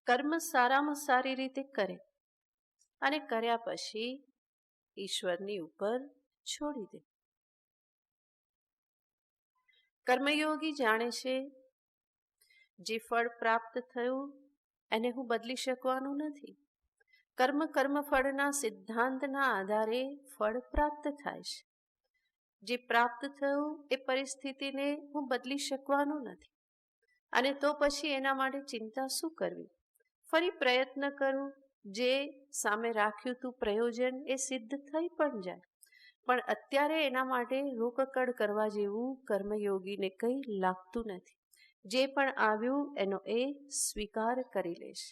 કર્મ સારામાં સારી રીતે કરે અને કર્યા પછી ઈશ્વરની ઉપર છોડી દે. કર્મયોગી જાણે છે જે ફળ પ્રાપ્ત થયું એને હું બદલી શકવાનું નથી. કર્મફળના સિદ્ધાંતના આધારે ફળ પ્રાપ્ત થાય છે. જે પ્રાપ્ત થયું એ પરિસ્થિતિને હું બદલી શકવાનું નથી. અને તો પછી એના માટે ચિંતા શું કરવી? ફરી પ્રયત્ન કરું, જે સામે રાખ્યું તું પ્રયોજન એ સિદ્ધ થઈ પણ જાય. પણ અત્યારે એના માટે રોકકડ કરવા જેવું કર્મયોગીને કંઈ લાગતું નથી. જે પણ આવ્યું એનો એ સ્વીકાર કરી લેશે.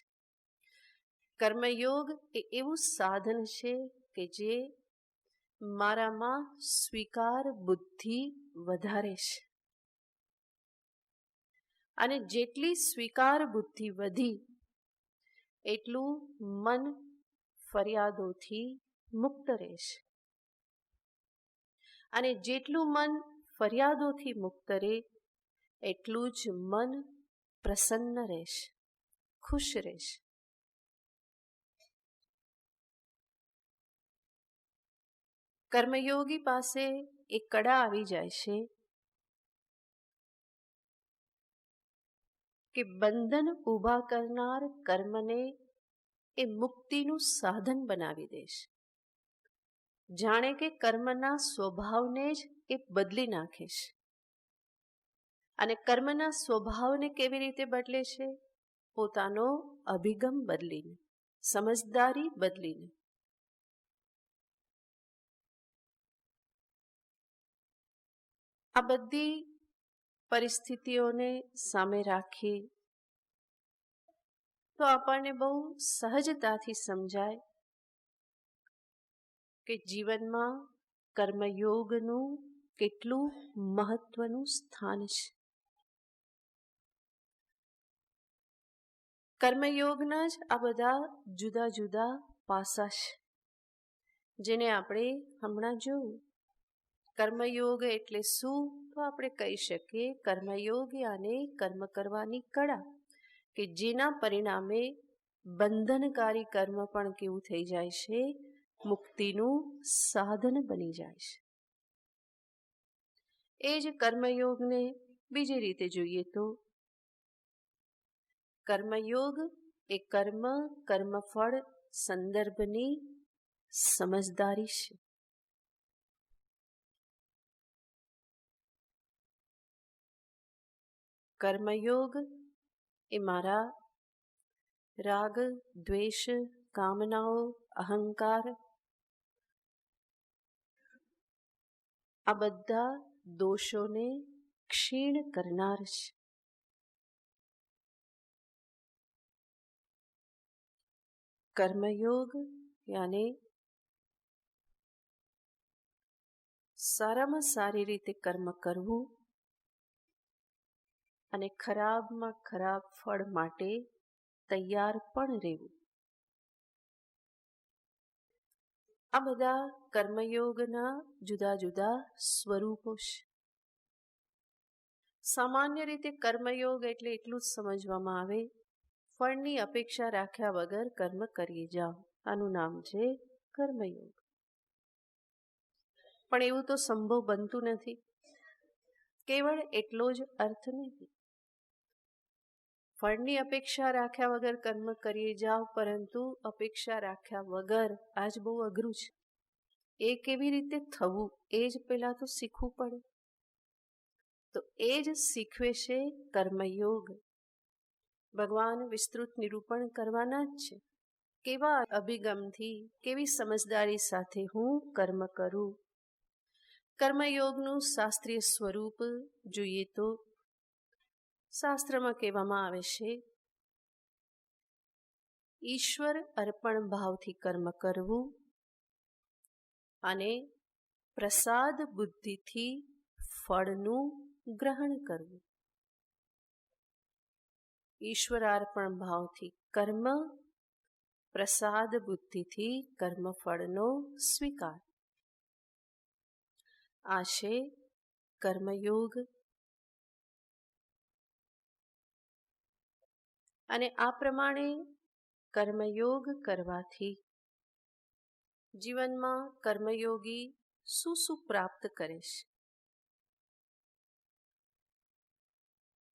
કર્મયોગ એ એવું સાધન છે કે જે મારામાં સ્વીકાર બુદ્ધિ વધારે છે. અને જેટલી સ્વીકાર બુદ્ધિ વધી એટલું મન ફરિયાદોથી મુક્ત રહેશે. અને જેટલું મન ફરિયાદોથી મુક્ત રહે એટલું જ મન પ્રસન્ન રહેશે, ખુશ રહેશે. કર્મયોગી પાસે એક કડા આવી જાય છે કે બંધન ઊભા કરનાર કર્મને એ મુક્તિનું સાધન બનાવી દેશે. જાણે કે કર્મના સ્વભાવને જ એ બદલી નાખે છે. અને કર્મના સ્વભાવને કેવી રીતે બદલે છે? પોતાનો અભિગમ બદલીને, સમજદારી બદલીને. આ બધી પરિસ્થિતિઓને સામે રાખી તો આપણને બહુ સહજતાથી સમજાય કે જીવનમાં કર્મયોગનું કેટલું મહત્વનું સ્થાન છે. કર્મયોગના જ આ બધા જુદા જુદા પાસા છે જેને આપણે હમણાં જોયું. કર્મયોગ એટલે શું? તો આપણે કહી શકીએ કર્મયોગ યાને કર્મ કરવાની કળા કે જેના પરિણામે બંધનકારી કર્મ પણ કેવું થઈ જાય છે? મુક્તિનું સાધન બની જાય છે. એ જ કર્મયોગને બીજી રીતે જોઈએ તો કર્મયોગ એ કર્મફળ સંદર્ભની સમજદારી છે. કર્મયોગ એ મારા રાગ, દ્વેષ, કામનાઓ, અહંકાર, આ બધા દોષોને ક્ષીણ કરનાર છે. કર્મયોગ યાને સારામાં સારી રીતે કર્મ કરવું અને ખરાબમાં ખરાબ ફળ માટે તૈયાર પણ રહેવું. આ બધા કર્મયોગના જુદા જુદા સ્વરૂપો છે. સામાન્ય રીતે કર્મયોગ એટલે એટલું જ સમજવામાં આવે, ફળની અપેક્ષા રાખ્યા વગર કર્મ કરીએ જાઓ, આનું નામ છે કર્મયોગ. પણ એવું તો સંભવ બનતું નથી. કેવળ એટલો જ અર્થ નથી. ફળની અપેક્ષા રાખ્યા વગર કર્મ કરીએ જાઓ, પરંતુ અપેક્ષા રાખ્યા વગર આજ બહુ અઘરું છે. એ કેવી રીતે થવું એ જ પહેલા તો શીખવું પડે. તો એ જ શીખવે છે કર્મયોગ. ભગવાન વિસ્તૃત નિરૂપણ કરવાના જ છે. કેવા અભિગમથી, કેવી સમજદારી સાથે હું કર્મ કરું. કર્મયોગનું શાસ્ત્રીય સ્વરૂપ જોઈએ તો શાસ્ત્રમાં કહેવામાં આવે છે, ઈશ્વર અર્પણ ભાવથી કર્મ કરવું અને પ્રસાદ બુદ્ધિથી ફળનું ગ્રહણ કરવું. ઈશ્વરાર્પણ ભાવથી કર્મ, પ્રસાદ બુદ્ધિથી કર્મફળનો સ્વીકાર. આ છે કર્મયોગ. અને આ પ્રમાણે કર્મયોગ કરવાથી જીવનમાં કર્મયોગી શું શું પ્રાપ્ત કરે છે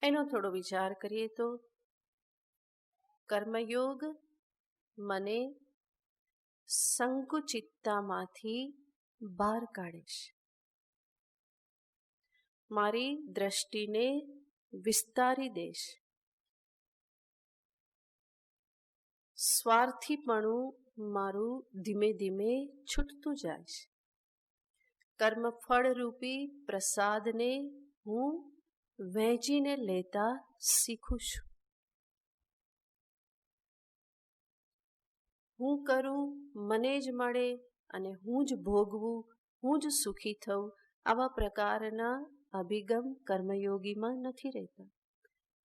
એનો થોડો વિચાર કરીએ તો કર્મયોગ મને સંકુચિતતામાંથી બહાર કાઢે છે. મારી દ્રષ્ટિને વિસ્તારી દે છે. સ્વાર્થીપણું મારું ધીમે ધીમે છૂટતું જાય છે. કર્મફળ રૂપી પ્રસાદને હું વહેંચીને લેતા શીખું છું. હું કરું, મને જ મળે અને હું જ ભોગવું, હું જ સુખી થઉં, આવા પ્રકારના અભિગમ કર્મયોગીમાં નથી રહેતા.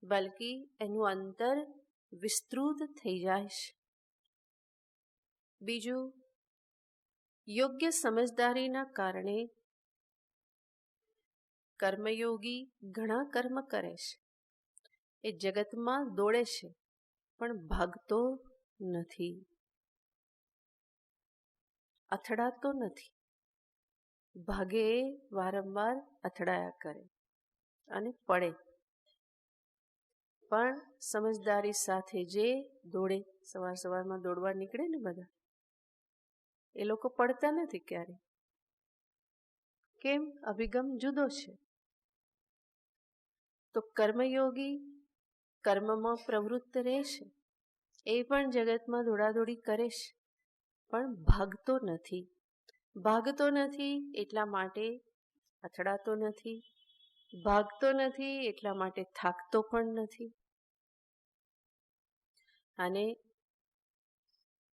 બલ્કિ એનું અંતર વિસ્તૃત થઈ જાય છે. બીજું, યોગ્ય સમજદારીના કારણે કર્મયોગી ઘણા કર્મ કરે છે. એ જગતમાં દોડે છે પણ ભાગતો નથી, અથડાતો નથી. ભાગે વારંવાર અથડાયા કરે અને પડે. પણ સમજદારી સાથે જે દોડે, સવાર સવારમાં દોડવા નીકળે ને બધા, એ લોકો પડતા નથી ક્યારે. કેમ? અભિગમ જુદો છે. તો કર્મયોગી કર્મમાં પ્રવૃત્ત રહે છે. એ પણ જગતમાં દોડાદોડી કરે છે પણ ભાગતો નથી. ભાગતો નથી એટલા માટે અથડાતો નથી. ભાગતો નથી એટલા માટે થાકતો પણ નથી. અને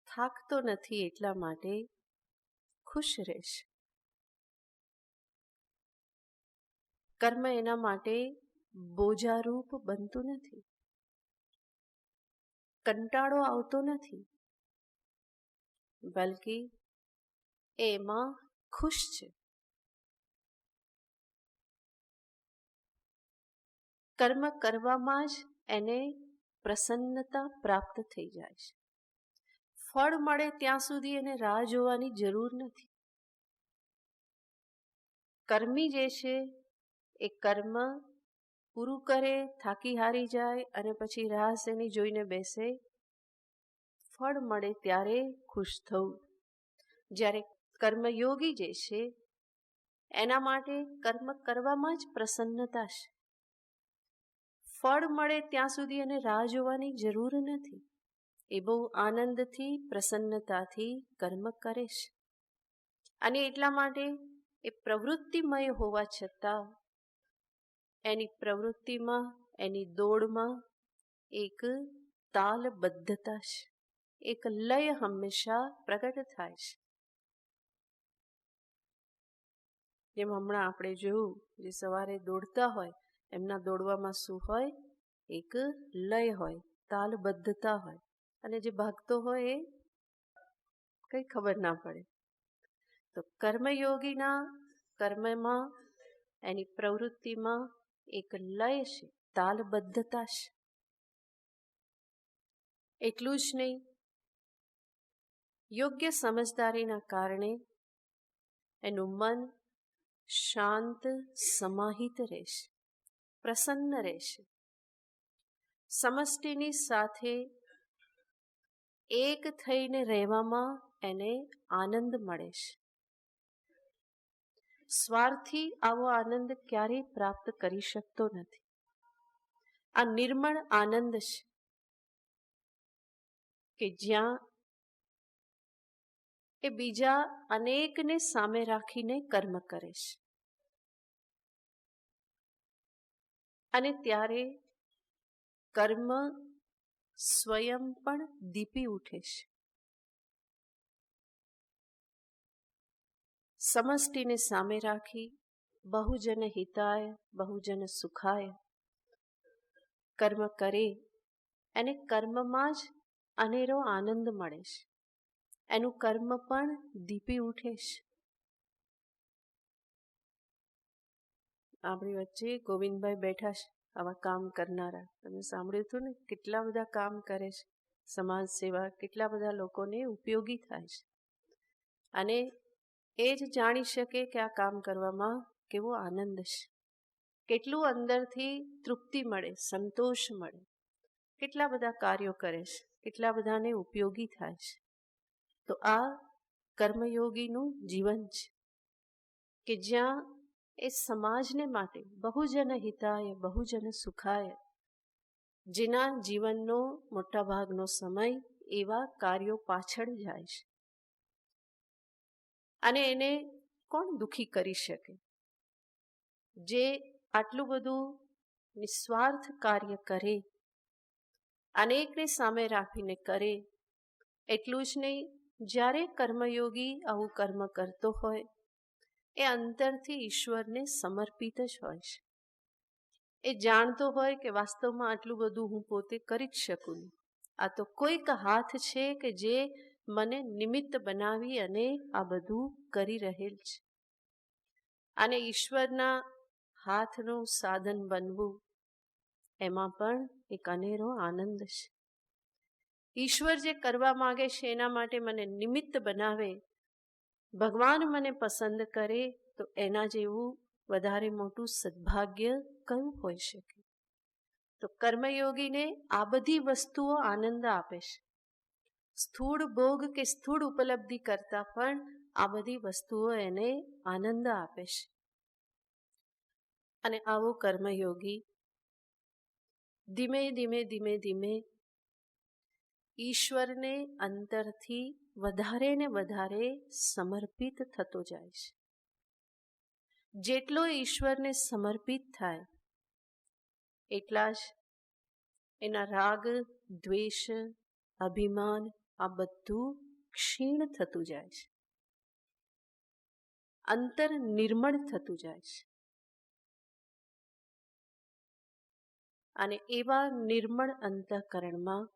થાકતો નથી એટલા માટે ખુશ રહેશે. કર્મ એના માટે બોજારૂપ બનતું નથી. કંટાળો આવતો નથી, બલ્કિ એમાં ખુશ છે. કર્મ કરવામાં જ એને પ્રસન્નતા પ્રાપ્ત થઈ જાય છે. ફળ મળે ત્યાં સુધી એને રાહ જોવાની જરૂર નથી. કર્મી જે છે એ કર્મ પૂરું કરે, થાકી હારી જાય અને પછી રાહ શેની જોઈને બેસે? ફળ મળે ત્યારે ખુશ થવું. જ્યારે કર્મયોગી જે છે એના માટે કર્મ કરવામાં જ પ્રસન્નતા છે. ફળ મળે ત્યાં સુધી એને રાહ જોવાની જરૂર નથી. એ બહુ આનંદથી પ્રસન્નતાથી કર્મ કરે છે. અને એટલા માટે એ પ્રવૃત્તિમય હોવા છતાં એની પ્રવૃત્તિમાં, એની દોડમાં એક તાલબદ્ધતા છે, એક લય હંમેશા પ્રગટ થાય છે. જેમ હમણાં આપણે જોયું, જે સવારે દોડતા હોય એમના દોડવામાં શું હોય? એક લય હોય, તાલબદ્ધતા હોય. અને જે ભાગતો હોય એ કંઈ ખબર ના પડે. તો કર્મયોગીના કર્મમાં, એની પ્રવૃત્તિમાં એક લય છે, તાલબદ્ધતા છે. એટલું જ નહીં, યોગ્ય સમજદારીના કારણે એનું મન શાંત, સમાહિત રહેશે, પ્રસન્ન રહેશે. સમષ્ટિની સાથે એક થઈને રહેવામાં એને આનંદ મળે છે. સ્વાર્થી આવો આનંદ ક્યારેય પ્રાપ્ત કરી શકતો નથી. આ નિર્મળ આનંદ છે કે જ્યાં એ બીજા અનેકને સામે રાખીને કર્મ કરે છે. અને ત્યારે કર્મ સ્વયં પણ દીપી ઉઠે છે. સમષ્ટિને સામે રાખી બહુજન હિતાય, બહુજન સુખાય કર્મ કરે, એને કર્મમાં જ અનેરો આનંદ મળે છે. એનું કર્મ પણ દીપી ઉઠે છે. આપણી વચ્ચે ગોવિંદભાઈ બેઠા છે, આવા કામ કરનારા. તમે સાંભળ્યું હતું ને, કેટલા બધા કામ કરે છે, સમાજ સેવા, કેટલા બધા લોકોને ઉપયોગી થાય છે. અને એ જ જાણી શકે કે આ કામ કરવામાં કેવો આનંદ છે, કેટલું અંદરથી તૃપ્તિ મળે, સંતોષ મળે. કેટલા બધા કાર્યો કરે છે, કેટલા બધાને ઉપયોગી થાય છે. તો આ કર્મયોગીનું જીવન છે કે જ્યાં એ સમાજને માટે બહુજન હિતાય, બહુજન સુખાય, જેના જીવનનો મોટા ભાગનો સમય એવા કાર્યો પાછળ જાય છે. અને એને કોણ દુઃખી કરી શકે? જે આટલું બધું નિસ્વાર્થ કાર્ય કરે, અનેકને સામે રાખીને કરે. એટલું જ નહીં, જ્યારે કર્મયોગી આવું કર્મ કરતો હોય એ અંતરથી ઈશ્વરને સમર્પિત જ હોય છે. એ જાણતો હોય કે વાસ્તવમાં આટલું બધું હું પોતે કરી જ શકું નહીં. આ તો કોઈક હાથ છે કે જે મને નિમિત્ત બનાવી અને આ બધું કરી રહેલ છે. અને ઈશ્વરના હાથનું સાધન બનવું, એમાં પણ એક અનેરો આનંદ છે. ઈશ્વર જે કરવા માગે છે એના માટે મને નિમિત્ત બનાવે, ભગવાન મને પસંદ કરે, તો એના જેવું વધારે મોટું સદભાગ્ય કયું હોઈ શકે? તો કર્મયોગીને આ બધી વસ્તુઓ આનંદ આપે છે. સ્થૂળ ભોગ કે સ્થૂળ ઉપલબ્ધિ કરતા પણ આ બધી વસ્તુઓ એને આનંદ આપે છે. અને આવો કર્મયોગી ધીમે ધીમે ધીમે ધીમે ઈશ્વરને અંતરથી વધારે ને વધારે સમર્પિત થતો જાય છે. જેટલો ઈશ્વરને સમર્પિત થાય એટલા જ એના રાગ, દ્વેષ, અભિમાન આ બધું ક્ષીણ થતું જાય છે. અંતર નિર્મળ થતું જાય છે. અને એવા નિર્મળ અંતઃકરણમાં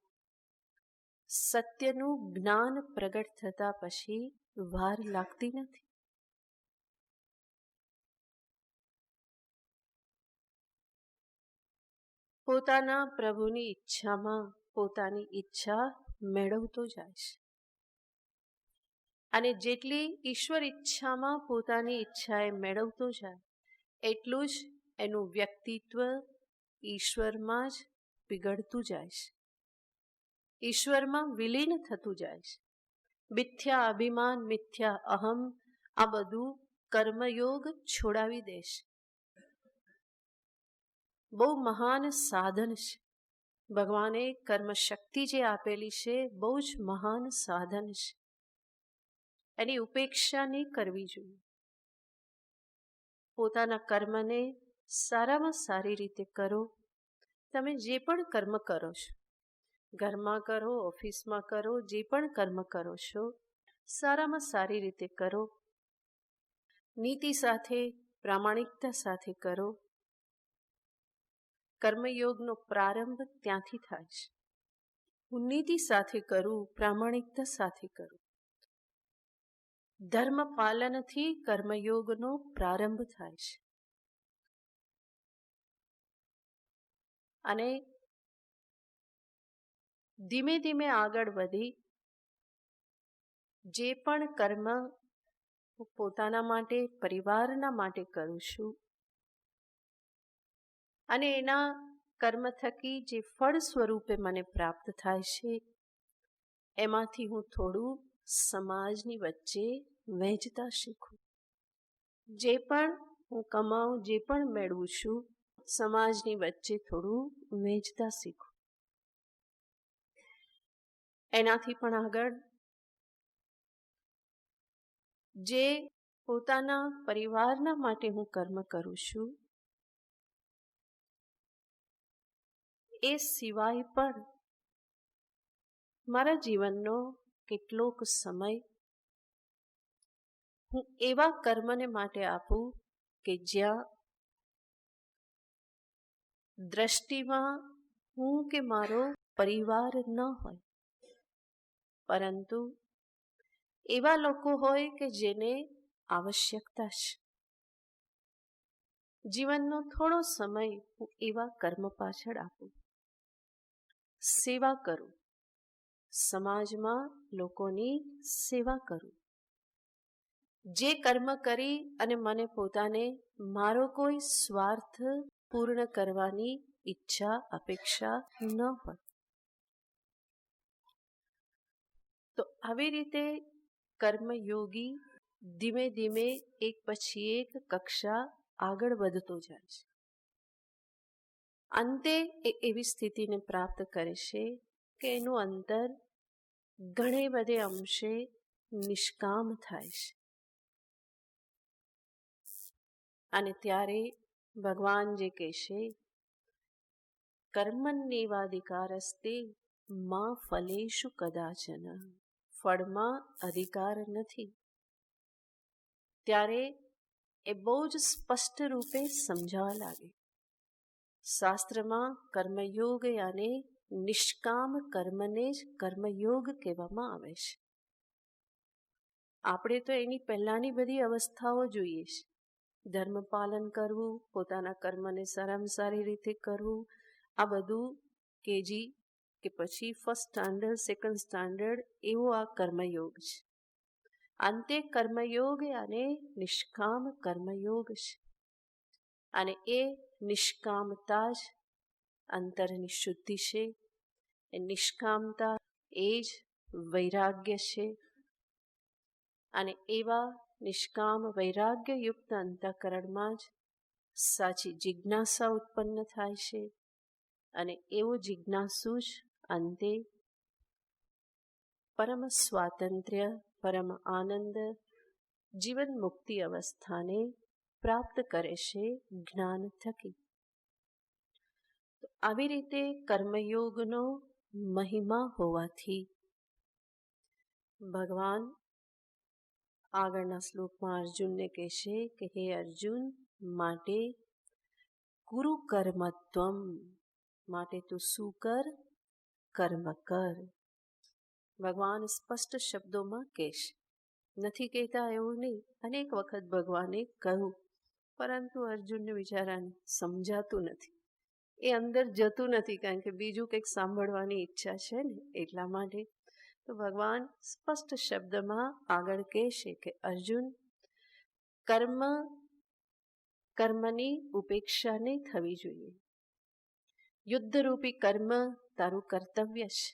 સત્યનું જ્ઞાન પ્રગટ થતા પછી વાર લાગતી નથી. પોતાના પ્રભુની ઈચ્છામાં પોતાની ઈચ્છા મેળવતો જાય છે. અને જેટલી ઈશ્વર ઈચ્છામાં પોતાની ઈચ્છાએ મેળવતો જાય, એટલું જ એનું વ્યક્તિત્વ ઈશ્વરમાં જ પીગળતું જાય છે, ઈશ્વરમાં વિલીન થતું જાય છે. મિથ્યા અભિમાન, મિથ્યા અહમ આ બધું કર્મયોગ છોડાવી દેશે. બહુ મહાન સાધન છે. ભગવાને કર્મ શક્તિ જે આપેલી છે બહુ જ મહાન સાધન છે. એની ઉપેક્ષા નહીં કરવી જોઈએ. પોતાના કર્મને સારામાં સારી રીતે કરો. તમે જે પણ કર્મ કરો છો, ઘરમાં કરો, ઓફિસમાં કરો, જે પણ કર્મ કરો છો, સારામાં સારી રીતે કરો. નીતિ સાથે, પ્રામાણિકતા સાથે કરો. કર્મયોગનો પ્રારંભ ત્યાંથી થાય છે. હું નીતિ સાથે કરું, પ્રામાણિકતા સાથે કરું. ધર્મ પાલનથી કર્મયોગનો પ્રારંભ થાય છે. અને ધીમે ધીમે આગળ વધી જે પણ કર્મ હું પોતાના માટે, પરિવારના માટે કરું છું, અને એના કર્મ થકી જે ફળ સ્વરૂપે મને પ્રાપ્ત થાય છે, એમાંથી હું થોડું સમાજની વચ્ચે વહેંચતા શીખું. જે પણ હું કમાઉં, જે પણ મેળવું છું, સમાજની વચ્ચે થોડું વહેંચતા શીખું. એનાથી પણ આગળ જે પોતાના પરિવારના માટે હું કર્મ કરું છું, એ સિવાય પણ મારા જીવનનો કેટલોક સમય હું એવા કર્મને માટે આપું કે જ્યાં દ્રષ્ટિમાં હું કે મારો પરિવાર ન હોય, પરંતુ એવા લોકો હોય કે જેને આવશ્યકતા છે. જીવનનો થોડો સમય હું એવા કર્મ પાછળ આપું. સેવા કરું. સમાજમાં લોકોની સેવા કરું. જે કર્મ કરી અને મને પોતાને મારો કોઈ સ્વાર્થ પૂર્ણ કરવાની ઈચ્છા, અપેક્ષા ન હોય. તો આવી રીતે કર્મયોગી ધીમે ધીમે એક પછી એક કક્ષા આગળ વધતો જાય છે. અંતે એ એવી સ્થિતિને પ્રાપ્ત કરે છે કે એનું અંતર ઘણે બધે અંશે નિષ્કામ થાય છે. અને ત્યારે ભગવાન જે કહેશે, કર્મણ્યેવાધિકારસ્તે મા ફલેષુ કદાચન, ફળમાં અધિકાર નથી. ત્યારે એ બહુ જ સ્પષ્ટ રૂપે સમજાવવા લાગે. શાસ્ત્રમાં કર્મયોગ યાને નિષ્કામ કર્મને જ કર્મયોગ કહેવામાં આવે છે. આપણે તો એની પહેલાની બધી અવસ્થાઓ જોઈએ છે. ધર્મ પાલન કરવું, પોતાના કર્મને સારામાં સારી રીતે કરવું, આ બધું કેજી કે પછી ફર્સ્ટ સ્ટાન્ડર્ડ, સેકન્ડ સ્ટાન્ડર્ડ એવો આ કર્મયોગ છે. અંતે કર્મયોગ અને નિષ્કામ કર્મયોગ છે. અને એ નિષ્કામતા જ અંતરની શુદ્ધિ છે. એ નિષ્કામતા એ જ વૈરાગ્ય છે. અને એવા નિષ્કામ વૈરાગ્યયુક્ત અંતઃકરણમાં જ સાચી જિજ્ઞાસા ઉત્પન્ન થાય છે. અને એવો જિજ્ઞાસુ જ અંતે પરમ સ્વાતંત્ર્ય, પરમ આનંદ, જીવન મુક્તિ અવસ્થાને પ્રાપ્ત કરે છે જ્ઞાન થકી. તો આવી રીતે કર્મયોગનો મહિમા હોવાથી ભગવાન આગળના શ્લોકમાં અર્જુનને કહેશે કે હે અર્જુન, માટે કુરુ કર્મત્વમ, માટે તું શું કર? કર્મ કર. ભગવાન સ્પષ્ટ શબ્દોમાં કહેશે, નથી કહેતા એવું નહીં. અનેક વખત ભગવાને કહ્યું, પરંતુ અર્જુનને વિચારાને સમજાતું નથી. એ અંદર જતું નથી, કારણ કે બીજું કંઈક સાંભળવાની ઈચ્છા છે ને, એટલા માટે. તો ભગવાન સ્પષ્ટ શબ્દમાં આગળ કહેશે કે અર્જુન, કર્મની ઉપેક્ષા નહીં થવી જોઈએ. યુદ્ધરૂપી કર્મ તારું કર્તવ્ય છે.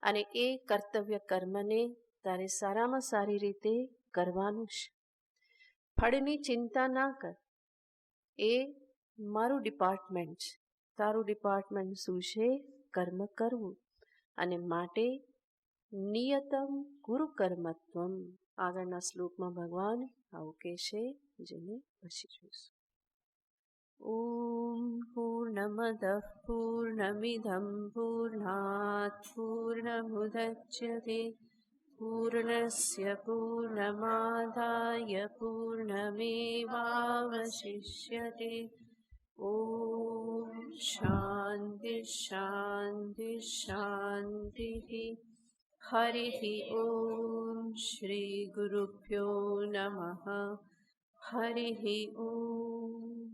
અને એ કર્તવ્ય કર્મને તારે સારામાં સારી રીતે કરવાનું છે. ફળની ચિંતા ના કર. એ મારું ડિપાર્ટમેન્ટ છે. તારું ડિપાર્ટમેન્ટ શું છે? કર્મ કરવું અને માટે નિયતમ ગુરુ કર્મત્વમ. આગળના શ્લોકમાં ભગવાન આવું કહેશે, જેને પછી જોઈશું. ઓમ પૂર્ણમદ પૂર્ણમિધમ પૂર્ણાત પૂર્ણમુદચ્યતે પૂર્ણસ્ય પૂર્ણમાદાય પૂર્ણમેવાવશિષ્યતે. ઓમ શાંતિ શાંતિ શાંતિ. હરિ ઓમ શ્રી ગુરુભ્યો નમઃ. હરિ ઓમ.